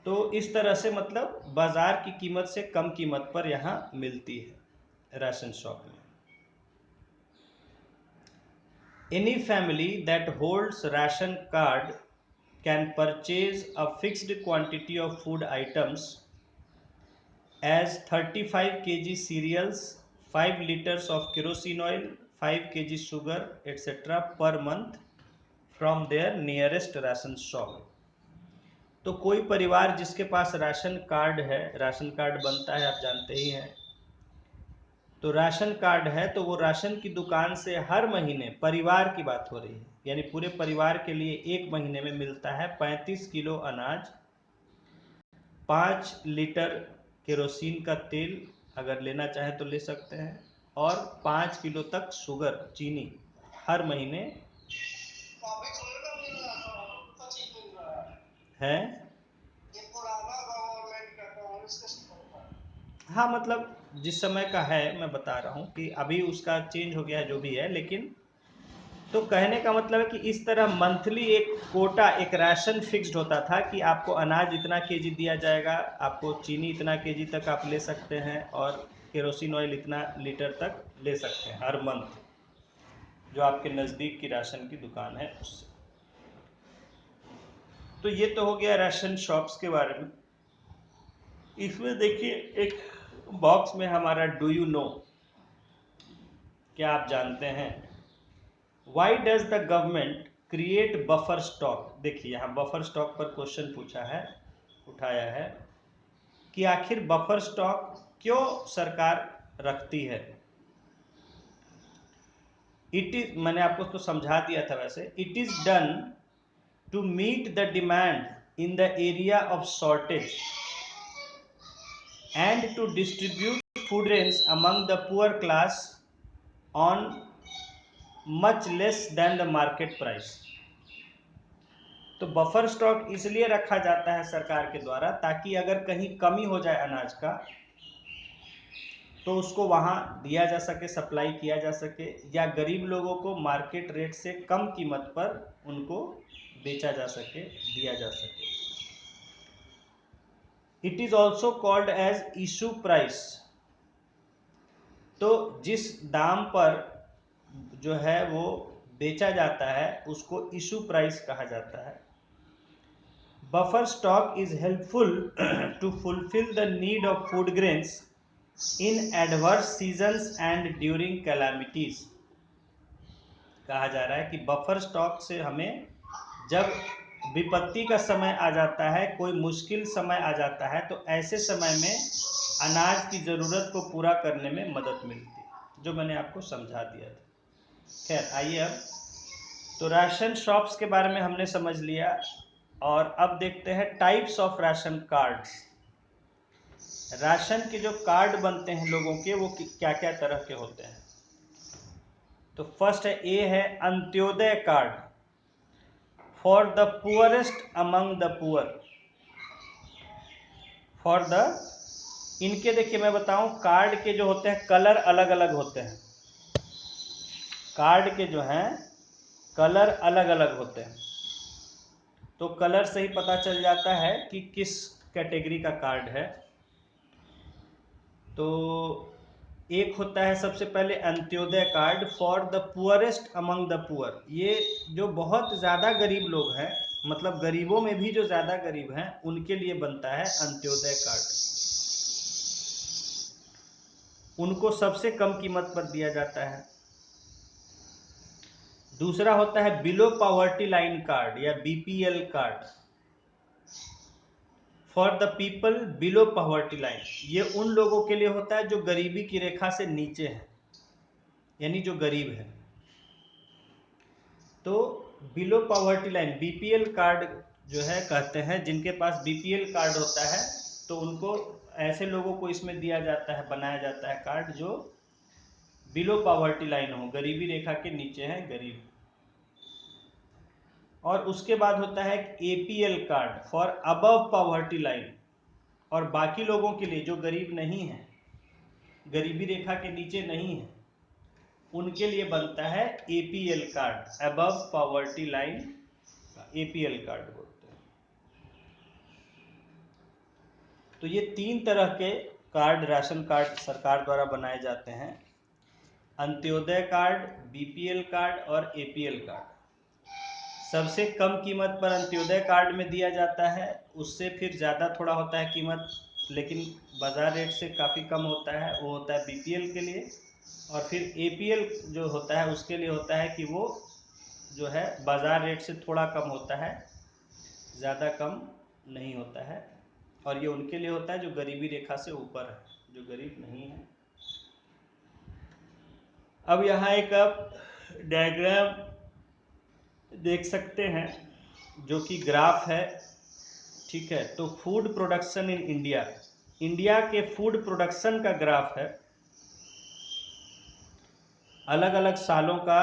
तो इस तरह से मतलब बाजार की कीमत से कम कीमत पर यहाँ मिलती है राशन शॉप में। Any family that holds ration card can purchase a fixed quantity of food items as 35 kg cereals, 5 liters of kerosene oil, 5 kg sugar, etc. per month from their nearest ration shop. तो कोई परिवार जिसके पास ration card है, ration card बनता है आप जानते ही हैं, तो राशन कार्ड है तो वो राशन की दुकान से हर महीने, परिवार की बात हो रही है, यानी पूरे परिवार के लिए एक महीने में मिलता है 35 किलो अनाज, 5 लीटर केरोसिन का तेल, अगर लेना चाहे तो ले सकते हैं, और 5 किलो तक शुगर, चीनी हर महीने है। हाँ मतलब जिस समय का है मैं बता रहा हूँ कि अभी उसका चेंज हो गया है जो भी है, लेकिन तो कहने का मतलब है कि इस तरह मंथली एक कोटा, एक राशन फिक्स्ड होता था कि आपको अनाज इतना केजी दिया जाएगा, आपको चीनी इतना केजी तक आप ले सकते हैं, और केरोसिन ऑयल इतना लीटर तक ले सकते हैं हर मंथ, जो आपके नज़दीक की राशन की दुकान है उससे। तो ये तो हो गया राशन शॉप्स के बारे में। इसमें देखिए एक बॉक्स में हमारा डू यू नो, क्या आप जानते हैं, why does the government create buffer stock. देखिए यहाँ बफर स्टॉक पर क्वेश्चन पूछा है, उठाया है कि आखिर बफर स्टॉक क्यों सरकार रखती है। इट इज, मैंने आपको तो समझा दिया था वैसे, it is done to meet the demand in the area of shortage and to distribute food grains among the poor class on much less than the market price. तो बफर स्टॉक इसलिए रखा जाता है सरकार के द्वारा ताकि अगर कहीं कमी हो जाए अनाज का तो उसको वहां दिया जा सके, सप्लाई किया जा सके, या गरीब लोगों को मार्केट रेट से कम कीमत पर उनको बेचा जा सके, दिया जा सके। It is also called as issue price. तो जिस दाम पर जो है वो बेचा जाता है उसको इशू प्राइस कहा जाता है। Buffer stock is helpful to fulfil the need of food grains in adverse seasons and during calamities. कहा जा रहा है कि बफर स्टॉक से हमें जब विपत्ति का समय आ जाता है, कोई मुश्किल समय आ जाता है, तो ऐसे समय में अनाज की ज़रूरत को पूरा करने में मदद मिलती है, जो मैंने आपको समझा दिया था। खैर आइए अब, तो राशन शॉप्स के बारे में हमने समझ लिया, और अब देखते हैं types of ration cards. Ration के जो कार्ड बनते हैं लोगों के, वो क्या क्या तरह के होते हैं। तो फर्स्ट है, ए है Antyodaya card, for the poorest among the poor. For the, इनके देखिए मैं बताऊं, कार्ड के जो होते हैं कलर अलग अलग होते हैं। कार्ड के जो हैं कलर अलग अलग होते हैं, तो कलर से ही पता चल जाता है कि किस कैटेगरी का कार्ड है। तो एक होता है सबसे पहले Antyodaya card, for the poorest among the poor. ये जो बहुत ज़्यादा गरीब लोग हैं, मतलब गरीबों में भी जो ज़्यादा गरीब हैं, उनके लिए बनता है अंत्योदय कार्ड। उनको सबसे कम कीमत पर दिया जाता है। दूसरा होता है बिलो पॉवर्टी लाइन कार्ड या BPL card, for the people below poverty line. ये उन लोगों के लिए होता है जो गरीबी की रेखा से नीचे है, यानी जो गरीब है। तो below poverty line, BPL card जो है कहते हैं, जिनके पास बीपीएल कार्ड होता है तो उनको, ऐसे लोगों को इसमें दिया जाता है, बनाया जाता है कार्ड जो बिलो पॉवर्टी लाइन हो, गरीबी रेखा के नीचे है, गरीब। और उसके बाद होता है APL card, for above poverty line, और बाकी लोगों के लिए जो गरीब नहीं है गरीबी रेखा के नीचे नहीं है, उनके लिए बनता है APL card, above poverty line, APL card बोलते हैं। तो ये 3 तरह के कार्ड, राशन कार्ड सरकार द्वारा बनाए जाते हैं, अंत्योदय कार्ड, बीपीएल कार्ड और एपीएल कार्ड। सबसे कम कीमत पर अंत्योदय कार्ड में दिया जाता है, उससे फिर ज़्यादा थोड़ा होता है कीमत, लेकिन बाजार रेट से काफ़ी कम होता है, वो होता है बीपीएल के लिए। और फिर एपीएल जो होता है उसके लिए होता है कि वो जो है बाजार रेट से थोड़ा कम होता है, ज़्यादा कम नहीं होता है, और ये उनके लिए होता है जो गरीबी रेखा से ऊपर है, जो गरीब नहीं है। अब यहाँ एक आप डायग्राम देख सकते हैं जो कि ग्राफ है, ठीक है। तो food production in India, India के फूड प्रोडक्शन का ग्राफ है, अलग अलग सालों का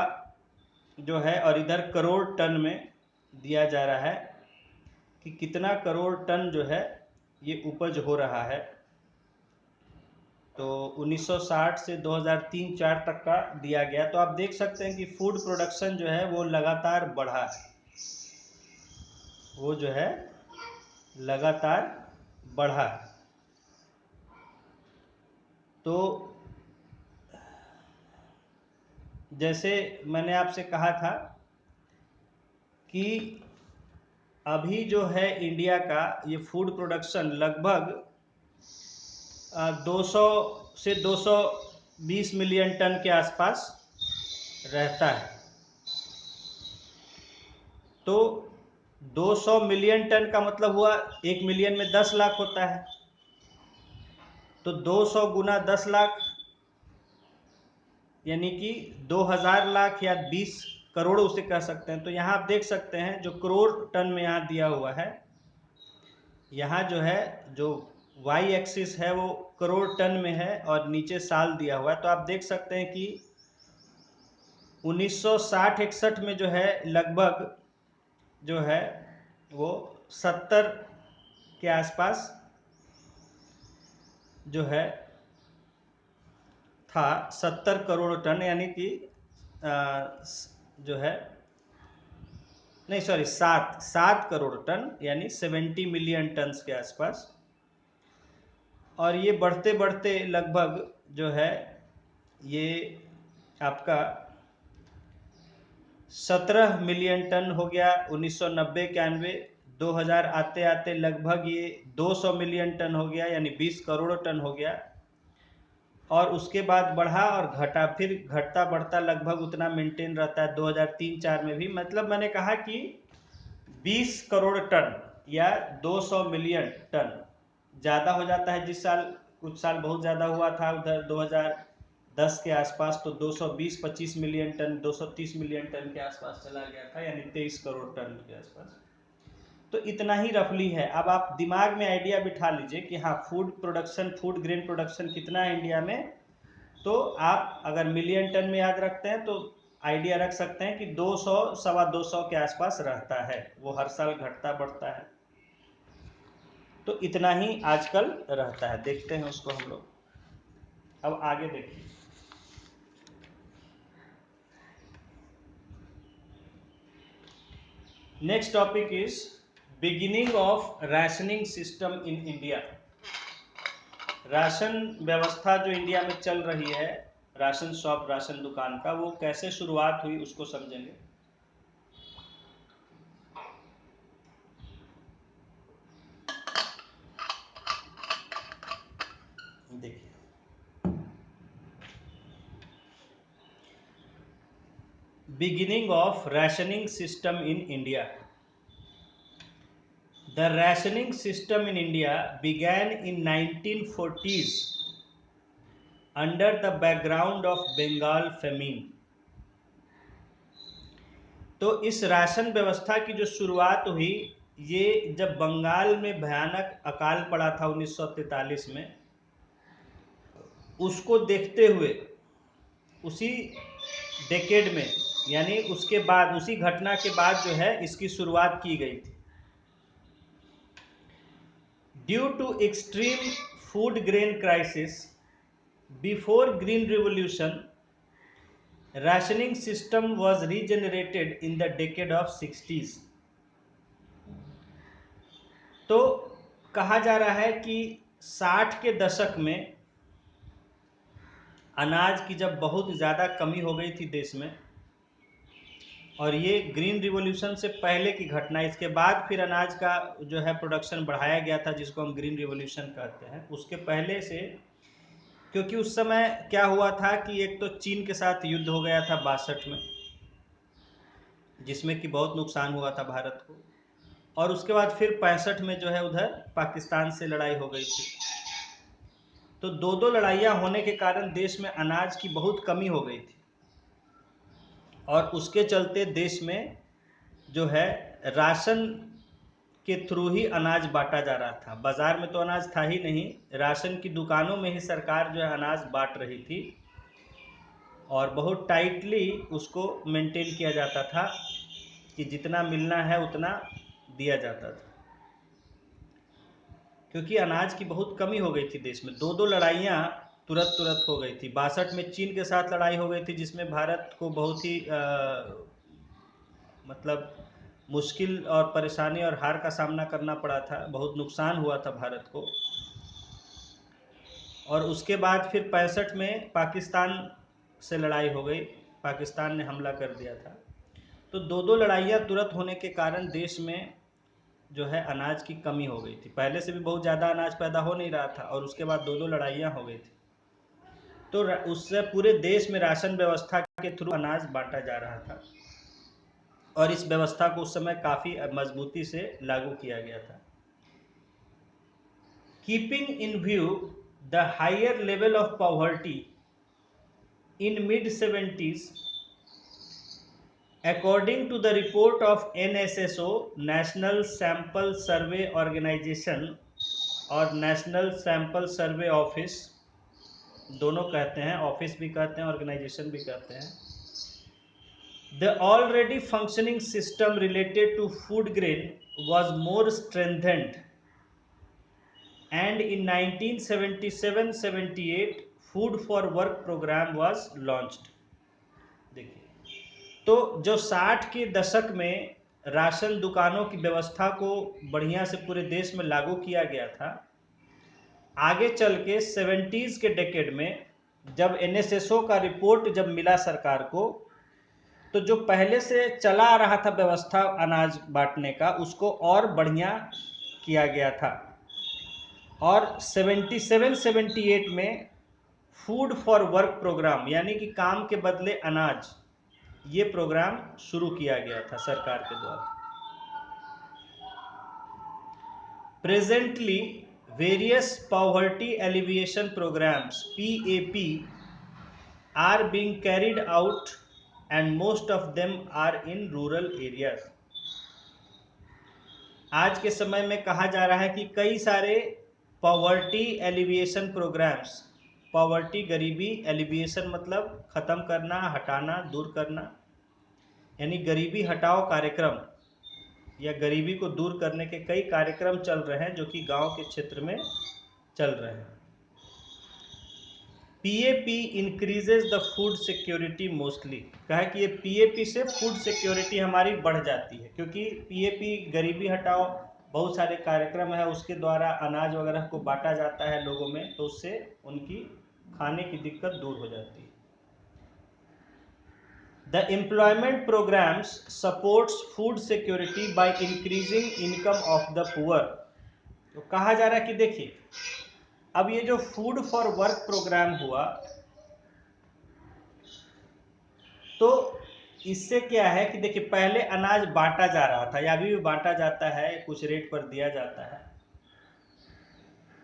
जो है, और इधर करोड़ टन में दिया जा रहा है कि कितना करोड़ टन जो है ये उपज हो रहा है। तो 1960 से 2003-4 तक का दिया गया। तो आप देख सकते हैं कि फूड प्रोडक्शन जो है वो लगातार बढ़ा है, वो जो है लगातार बढ़ा है। तो जैसे मैंने आपसे कहा था कि अभी जो है इंडिया का ये फूड प्रोडक्शन लगभग 200 से 220 मिलियन टन के आसपास रहता है। तो 200 मिलियन टन का मतलब हुआ 1 मिलियन में 10 लाख होता है, तो 200 गुना 10 लाख यानी कि 2000 लाख या 20 करोड़ उसे कह सकते हैं। तो यहाँ आप देख सकते हैं जो करोड़ टन में यहाँ दिया हुआ है, यहाँ जो है जो वाई एक्सिस है वो करोड़ टन में है और नीचे साल दिया हुआ है। तो आप देख सकते हैं कि 1960-61 में जो है लगभग जो है वो 70 के आसपास जो है था, 70 करोड़ टन, यानी कि जो है नहीं सॉरी 7 करोड़ टन यानी 70 मिलियन टन्स के आसपास। और ये बढ़ते बढ़ते लगभग जो है ये आपका 17 मिलियन टन हो गया 1990-91। 2000 आते आते लगभग ये 200 मिलियन टन हो गया, यानी 20 करोड़ टन हो गया। और उसके बाद बढ़ा और घटा, फिर घटता बढ़ता लगभग उतना मेंटेन रहता है 2003-4 में भी। मतलब मैंने कहा कि 20 करोड़ टन या 200 मिलियन टन ज़्यादा हो जाता है जिस साल, कुछ साल बहुत ज़्यादा हुआ था उधर 2010 के आसपास, तो 220-25 मिलियन टन, 230 मिलियन टन के आसपास चला गया था, यानी 23 करोड़ टन के आसपास। तो इतना ही रफली है। अब आप दिमाग में आइडिया बिठा लीजिए कि हाँ food production, food grain production कितना है इंडिया में। तो आप अगर मिलियन टन में याद रखते हैं तो आइडिया रख सकते हैं कि 200 सवा 200 के आसपास रहता है, वो हर साल घटता बढ़ता है। तो इतना ही आजकल रहता है, देखते हैं उसको हम लोग। अब आगे देखिए, next topic is beginning of rationing system in India. Ration व्यवस्था जो इंडिया में चल रही है, राशन शॉप, राशन दुकान का, वो कैसे शुरुआत हुई उसको समझेंगे। देखिए, beginning of rationing system in India. The rationing system in India began in 1940s under the background of Bengal famine. तो इस राशन व्यवस्था की जो शुरुआत हुई, ये जब बंगाल में भयानक अकाल पड़ा था 1943 में, उसको देखते हुए उसी डेकेड में, यानी उसके बाद, उसी घटना के बाद जो है इसकी शुरुआत की गई थी। Due to extreme food grain crisis, before green revolution rationing system was regenerated in the decade of 60s। तो कहा जा रहा है कि 60 के दशक में अनाज की जब बहुत ज़्यादा कमी हो गई थी देश में, और ये ग्रीन रिवॉल्यूशन से पहले की घटना, इसके बाद फिर अनाज का जो है प्रोडक्शन बढ़ाया गया था, जिसको हम ग्रीन रिवॉल्यूशन कहते हैं। उसके पहले से, क्योंकि उस समय क्या हुआ था कि एक तो चीन के साथ युद्ध हो गया था 62 में, जिसमें कि बहुत नुकसान हुआ था भारत को, और उसके बाद फिर 65 में जो है उधर पाकिस्तान से लड़ाई हो गई थी। तो दो दो लड़ाइयाँ होने के कारण देश में अनाज की बहुत कमी हो गई थी, और उसके चलते देश में जो है राशन के थ्रू ही अनाज बांटा जा रहा था। बाजार में तो अनाज था ही नहीं, राशन की दुकानों में ही सरकार जो है अनाज बांट रही थी, और बहुत टाइटली उसको मेंटेन किया जाता था कि जितना मिलना है उतना दिया जाता था, क्योंकि अनाज की बहुत कमी हो गई थी देश में। दो दो लड़ाइयाँ तुरंत तुरंत हो गई थी। 62 में चीन के साथ लड़ाई हो गई थी, जिसमें भारत को बहुत ही मतलब मुश्किल और परेशानी और हार का सामना करना पड़ा था, बहुत नुकसान हुआ था भारत को। और उसके बाद फिर 65 में पाकिस्तान से लड़ाई हो गई, पाकिस्तान ने हमला कर दिया था। तो दो दो लड़ाइयाँ तुरंत होने के कारण देश में जो है अनाज की कमी हो गई थी। पहले से भी बहुत ज़्यादा अनाज पैदा हो नहीं रहा था, और उसके बाद दो दो लड़ाइयाँ हो गई थी। तो उससे पूरे देश में राशन व्यवस्था के थ्रू अनाज बांटा जा रहा था, और इस व्यवस्था को उस समय काफ़ी मजबूती से लागू किया गया था। Keeping in view the higher level of poverty in mid 70s, according to the report of NSSO National Sample Survey Organization और National Sample Survey Office, दोनों कहते हैं, ऑफिस भी कहते हैं, ऑर्गेनाइजेशन भी कहते हैं, the already functioning system related to food grain was more strengthened, and in 1977-78 food for work program was launched। देखिए, तो जो 60 के दशक में राशन दुकानों की व्यवस्था को बढ़िया से पूरे देश में लागू किया गया था, आगे चल के 70s के डेकेड में जब एनएसएसओ का रिपोर्ट जब मिला सरकार को, तो जो पहले से चला आ रहा था व्यवस्था अनाज बांटने का, उसको और बढ़िया किया गया था, और 77-78 में फूड फॉर वर्क प्रोग्राम, यानी कि काम के बदले अनाज, ये प्रोग्राम शुरू किया गया था सरकार के द्वारा। Presently various poverty alleviation programmes PAP are being carried out and most of them are in rural areas. आज के समय में कहा जा रहा है कि कई सारे पॉवर्टी एलिविएशन प्रोग्राम्स, पॉवर्टी गरीबी, एलिविएशन मतलब खत्म करना, हटाना, दूर करना, यानी गरीबी हटाओ कार्यक्रम या गरीबी को दूर करने के कई कार्यक्रम चल रहे हैं, जो कि गांव के क्षेत्र में चल रहे हैं। PAP increases the food security mostly, कहा कि ये PAP से फूड सिक्योरिटी हमारी बढ़ जाती है, क्योंकि PAP गरीबी हटाओ बहुत सारे कार्यक्रम है, उसके द्वारा अनाज वगैरह को बांटा जाता है लोगों में, तो उससे उनकी खाने की दिक्कत दूर हो जाती है। The employment programs supports food security by increasing income of the poor। तो कहा जा रहा है कि देखिए, अब ये जो फूड फॉर वर्क प्रोग्राम हुआ, तो इससे क्या है कि देखिए, पहले अनाज बांटा जा रहा था, या अभी भी बांटा जाता है, कुछ रेट पर दिया जाता है,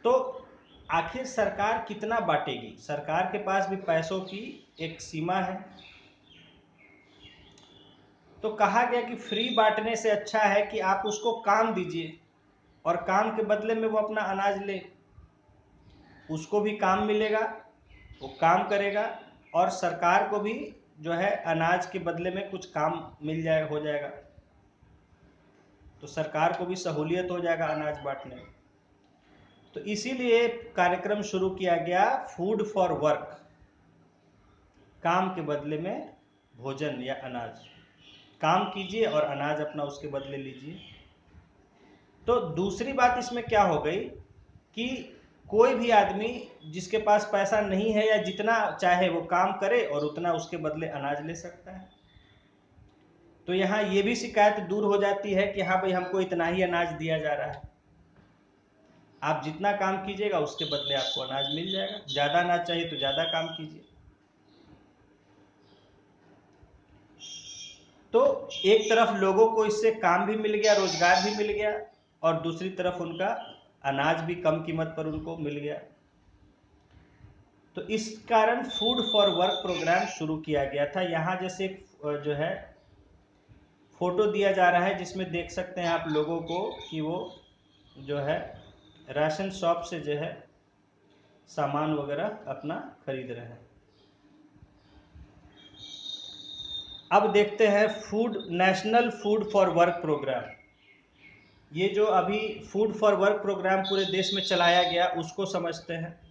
तो आखिर सरकार कितना बांटेगी? सरकार के पास भी पैसों की एक सीमा है। तो कहा गया कि फ्री बांटने से अच्छा है कि आप उसको काम दीजिए, और काम के बदले में वो अपना अनाज ले, उसको भी काम मिलेगा, वो काम करेगा, और सरकार को भी जो है अनाज के बदले में कुछ काम मिल जाएगा, हो जाएगा, तो सरकार को भी सहूलियत हो जाएगा अनाज बांटने में। तो इसीलिए कार्यक्रम शुरू किया गया फूड फॉर वर्क, काम के बदले में भोजन या अनाज। काम कीजिए और अनाज अपना उसके बदले लीजिए। तो दूसरी बात इसमें क्या हो गई कि कोई भी आदमी जिसके पास पैसा नहीं है या जितना चाहे वो काम करे और उतना उसके बदले अनाज ले सकता है। तो यहाँ ये भी शिकायत दूर हो जाती है कि हाँ भाई हमको इतना ही अनाज दिया जा रहा है, आप जितना काम कीजिएगा उसके बदले आपको अनाज मिल जाएगा। ज़्यादा अनाज चाहिए तो ज़्यादा काम कीजिए। तो एक तरफ लोगों को इससे काम भी मिल गया, रोजगार भी मिल गया, और दूसरी तरफ उनका अनाज भी कम कीमत पर उनको मिल गया। तो इस कारण फूड फॉर वर्क प्रोग्राम शुरू किया गया था। यहाँ जैसे जो है फोटो दिया जा रहा है जिसमें देख सकते हैं आप लोगों को कि वो जो है राशन शॉप से जो है सामान वगैरह अपना खरीद रहे हैं। अब देखते हैं food national food for work programme. ये जो अभी फूड फॉर वर्क प्रोग्राम पूरे देश में चलाया गया उसको समझते हैं।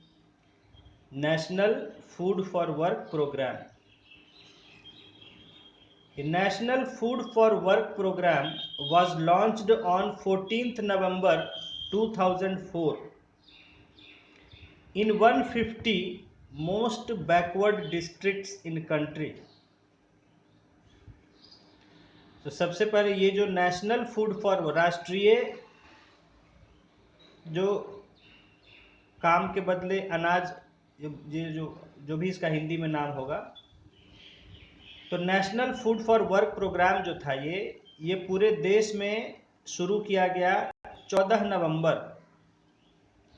National food for work programme. National food for work programme was launched on 14th November 2004 in 150 most backward districts in country। तो सबसे पहले ये जो नेशनल फूड फॉर राष्ट्रीय जो काम के बदले अनाज, ये जो भी इसका हिंदी में नाम होगा, तो national food for work programme जो था ये पूरे देश में शुरू किया गया 14 नवंबर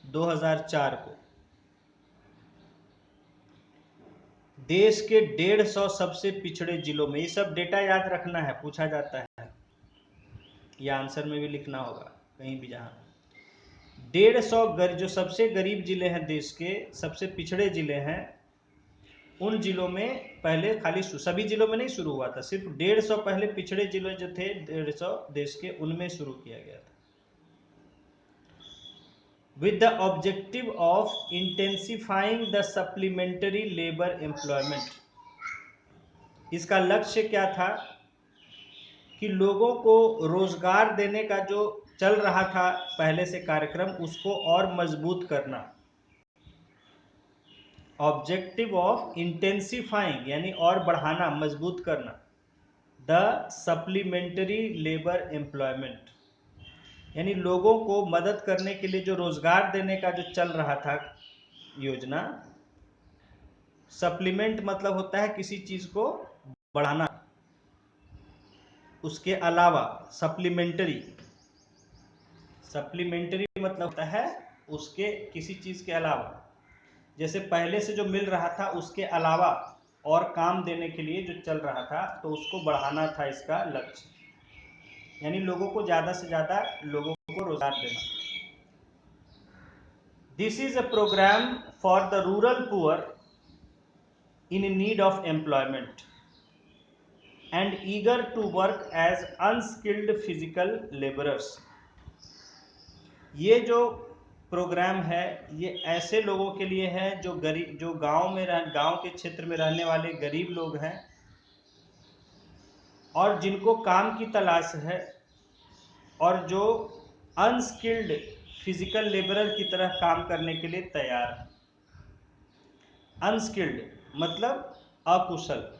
2004 को। देश के 150 सबसे पिछड़े जिलों में, ये सब डेटा याद रखना है, पूछा जाता है, या आंसर में भी लिखना होगा कहीं भी जहाँ। 150 जो सबसे गरीब जिले हैं देश के, सबसे पिछड़े जिले हैं, उन जिलों में पहले खाली सभी जिलों में नहीं शुरू हुआ था, सिर्फ 150 पहले पिछड़े जिले जो थे 150 देश के, उनमें शुरू किया गया था। With the objective of intensifying the supplementary labour employment. इसका लक्ष्य क्या था कि लोगों को रोजगार देने का जो चल रहा था पहले से कार्यक्रम, उसको और मजबूत करना। ऑब्जेक्टिव ऑफ इंटेंसिफाइंग यानी और बढ़ाना, मजबूत करना, द सप्लीमेंट्री लेबर एम्प्लॉयमेंट यानी लोगों को मदद करने के लिए जो रोजगार देने का जो चल रहा था योजना। सप्लीमेंट मतलब होता है किसी चीज को बढ़ाना, उसके अलावा सप्लीमेंट्री। सप्लीमेंट्री मतलब होता है उसके किसी चीज के अलावा, जैसे पहले से जो मिल रहा था उसके अलावा और काम देने के लिए जो चल रहा था, तो उसको बढ़ाना था इसका लक्ष्य, यानी लोगों को ज्यादा से ज्यादा लोगों को रोजगार देना। This is a programme for the rural poor in need of employment and eager to work as unskilled physical laborers। ये जो प्रोग्राम है ये ऐसे लोगों के लिए है जो गरीब, जो गांव के क्षेत्र में रहने वाले गरीब लोग हैं और जिनको काम की तलाश है, और जो अनस्किल्ड फिजिकल लेबरर की तरह काम करने के लिए तैयार है। अनस्किल्ड मतलब अकुशल,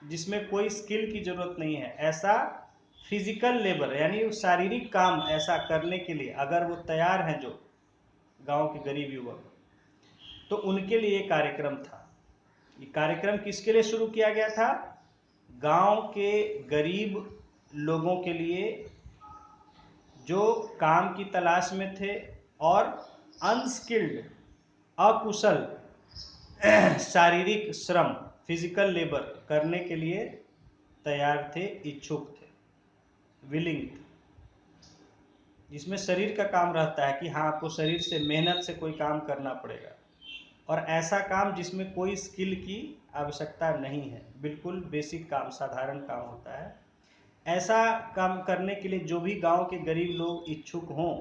जिसमें कोई स्किल की जरूरत नहीं है, ऐसा फिजिकल लेबर यानी शारीरिक काम ऐसा करने के लिए अगर वो तैयार हैं जो गांव के गरीब युवक, तो उनके लिए कार्यक्रम था। ये कार्यक्रम किसके लिए शुरू किया गया था? गांव के गरीब लोगों के लिए जो काम की तलाश में थे और अनस्किल्ड अकुशल शारीरिक श्रम फिजिकल लेबर करने के लिए तैयार थे, इच्छुक थे, विलिंग थे, जिसमें शरीर का काम रहता है कि हाँ आपको शरीर से मेहनत से कोई काम करना पड़ेगा, और ऐसा काम जिसमें कोई स्किल की आवश्यकता नहीं है, बिल्कुल बेसिक काम, साधारण काम होता है। ऐसा काम करने के लिए जो भी गांव के गरीब लोग इच्छुक हों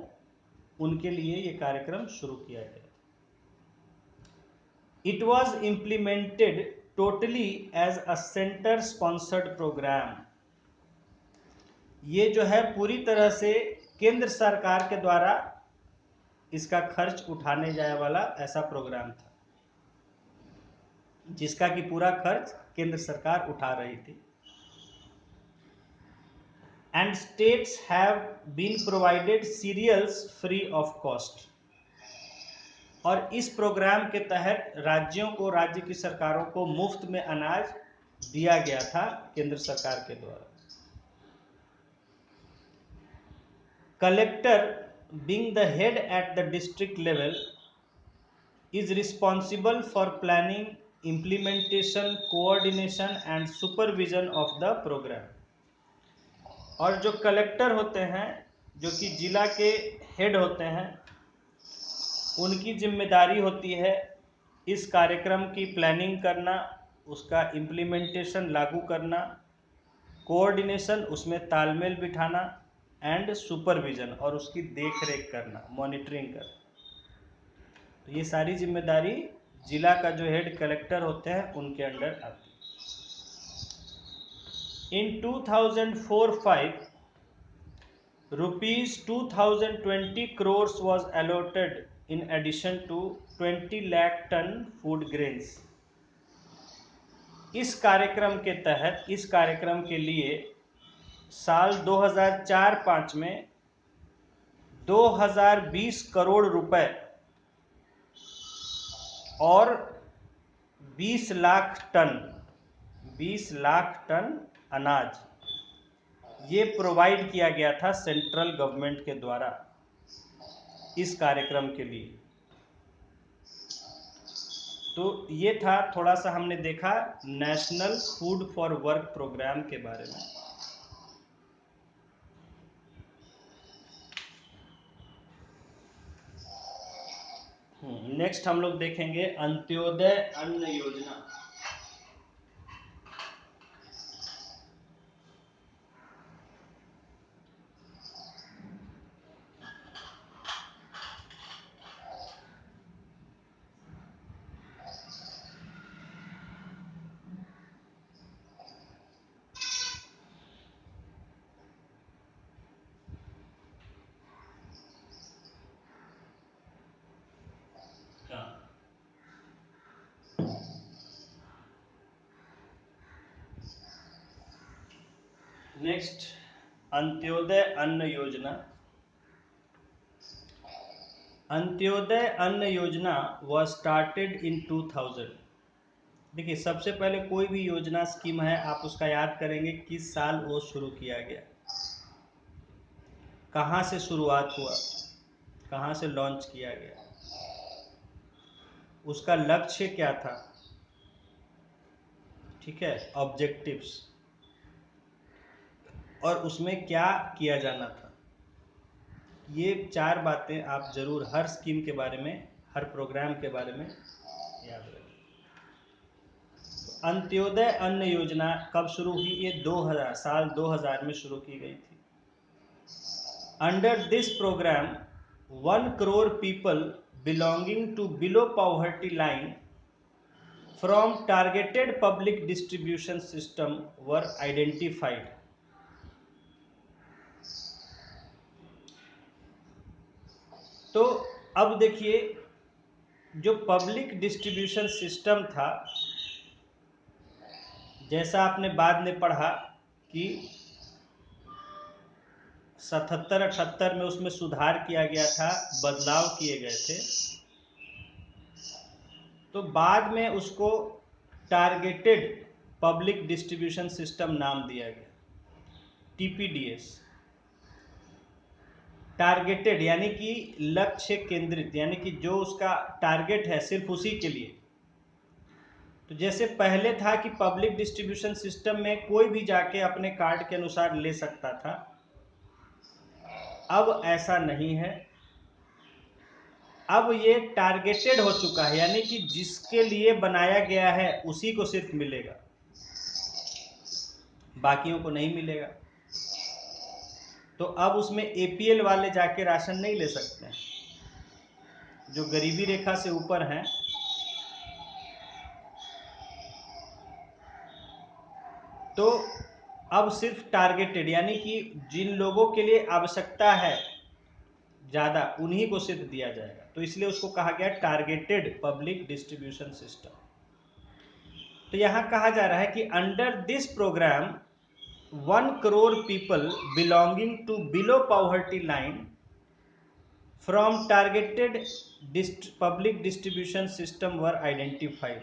उनके लिए ये कार्यक्रम शुरू किया गया। It was implemented totally as a centre sponsored programme. ये जो है पूरी तरह से केंद्र सरकार के द्वारा इसका खर्च उठाने जाने वाला ऐसा प्रोग्राम था, जिसका कि पूरा खर्च केंद्र सरकार उठा रही थी। And states have been provided cereals free of cost. और इस प्रोग्राम के तहत राज्यों को, राज्य की सरकारों को मुफ्त में अनाज दिया गया था केंद्र सरकार के द्वारा। Collector, being the head at the district level, is responsible for planning, implementation, coordination and supervision of the program. और जो कलेक्टर होते हैं, जो कि जिला के हेड होते हैं, उनकी जिम्मेदारी होती है इस कार्यक्रम की प्लानिंग करना, उसका इम्प्लीमेंटेशन लागू करना, कोऑर्डिनेशन उसमें तालमेल बिठाना, एंड सुपरविजन और उसकी देख रेख करना, मॉनिटरिंग करना। तो ये सारी जिम्मेदारी जिला का जो हेड कलेक्टर होते हैं उनके अंडर आती है। इन 2004-05 ₹2020 crores was allotted in addition to 20 lakh ton food grains। इस कार्यक्रम के तहत, इस कार्यक्रम के लिए साल 2004-05 में 2020 करोड़ रुपए और 20 लाख टन अनाज ये प्रोवाइड किया गया था सेंट्रल गवर्नमेंट के द्वारा इस कार्यक्रम के लिए। तो ये था, थोड़ा सा हमने देखा national food for work programme के बारे में। नेक्स्ट हम लोग देखेंगे अंत्योदय अन्न योजना। नेक्स्ट, अंत्योदय अन्न योजना। अंत्योदय अन्न योजना वॉज स्टार्टेड इन 2000। देखिए, सबसे पहले कोई भी योजना, स्कीम है, आप उसका याद करेंगे किस साल वो शुरू किया गया, कहाँ से शुरुआत हुआ, कहाँ से लॉन्च किया गया, उसका लक्ष्य क्या था, ठीक है, ऑब्जेक्टिव्स, और उसमें क्या किया जाना था। ये 4 बातें आप जरूर हर स्कीम के बारे में, हर प्रोग्राम के बारे में याद रखें। तो अंत्योदय अन्न योजना कब शुरू हुई? ये 2000, साल 2000 में शुरू की गई थी। Under this programme 1 crore people belonging to below poverty line from targeted public distribution system were identified। तो अब देखिए, जो पब्लिक डिस्ट्रीब्यूशन सिस्टम था, जैसा आपने बाद में पढ़ा कि 77-78 में उसमें सुधार किया गया था, बदलाव किए गए थे, तो बाद में उसको टारगेटेड पब्लिक डिस्ट्रीब्यूशन सिस्टम नाम दिया गया, TPDS। टारगेटेड यानी कि लक्ष्य केंद्रित, यानी कि जो उसका टारगेट है सिर्फ उसी के लिए। तो जैसे पहले था कि पब्लिक डिस्ट्रीब्यूशन सिस्टम में कोई भी जाके अपने कार्ड के अनुसार ले सकता था, अब ऐसा नहीं है। अब ये टारगेटेड हो चुका है, यानी कि जिसके लिए बनाया गया है उसी को सिर्फ मिलेगा, बाकियों को नहीं मिलेगा। तो अब उसमें एपीएल वाले जाके राशन नहीं ले सकते हैं, जो गरीबी रेखा से ऊपर हैं। तो अब सिर्फ टारगेटेड, यानी कि जिन लोगों के लिए आवश्यकता है ज़्यादा, उन्हीं को सिर्फ दिया जाएगा। तो इसलिए उसको कहा गया टारगेटेड पब्लिक डिस्ट्रीब्यूशन सिस्टम। तो यहाँ कहा जा रहा है कि under this programme 1 crore people belonging to below poverty line from targeted public distribution system were identified.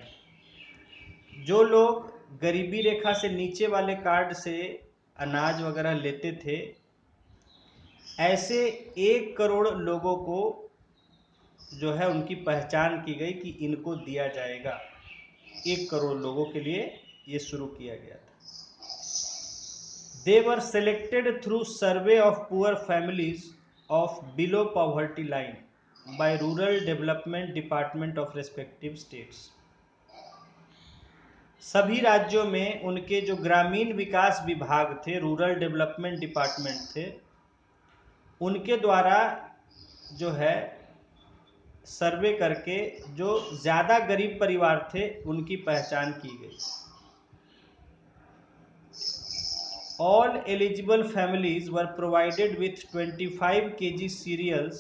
जो लोग गरीबी रेखा से नीचे वाले कार्ड से अनाज वगैरह लेते थे, ऐसे 1 करोड़ लोगों को जो है उनकी पहचान की गई कि इनको दिया जाएगा। 1 करोड़ लोगों के लिए ये शुरू किया गया था। They were selected through survey of poor families of below poverty line by rural development department of respective states. सभी राज्यों में उनके जो ग्रामीण विकास विभाग थे, रूरल डेवलपमेंट डिपार्टमेंट थे, उनके द्वारा जो है सर्वे करके जो ज़्यादा गरीब परिवार थे उनकी पहचान की गई। All eligible families were provided with 25 kg cereals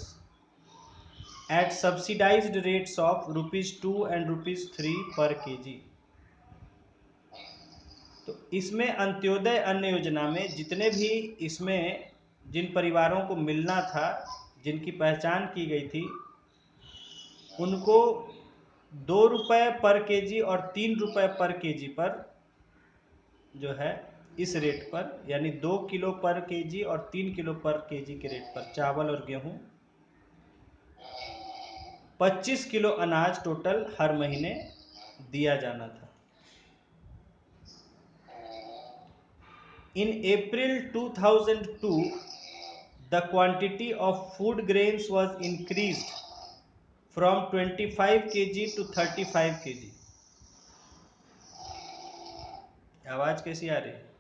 at subsidized rates of ₹2 and ₹3 per kg। तो इसमें अंत्योदय अन्न योजना में जितने भी इसमें जिन परिवारों को मिलना था, जिनकी पहचान की गई थी, उनको ₹2 पर केजी और ₹3 पर केजी पर जो है इस रेट पर, यानी 2 किलो पर केजी और 3 किलो पर केजी के रेट पर चावल और गेहूं, 25 किलो अनाज टोटल हर महीने दिया जाना था। In April 2002, the quantity of food grains was increased from 25 kg to 35 kg। आवाज कैसी आ रही है?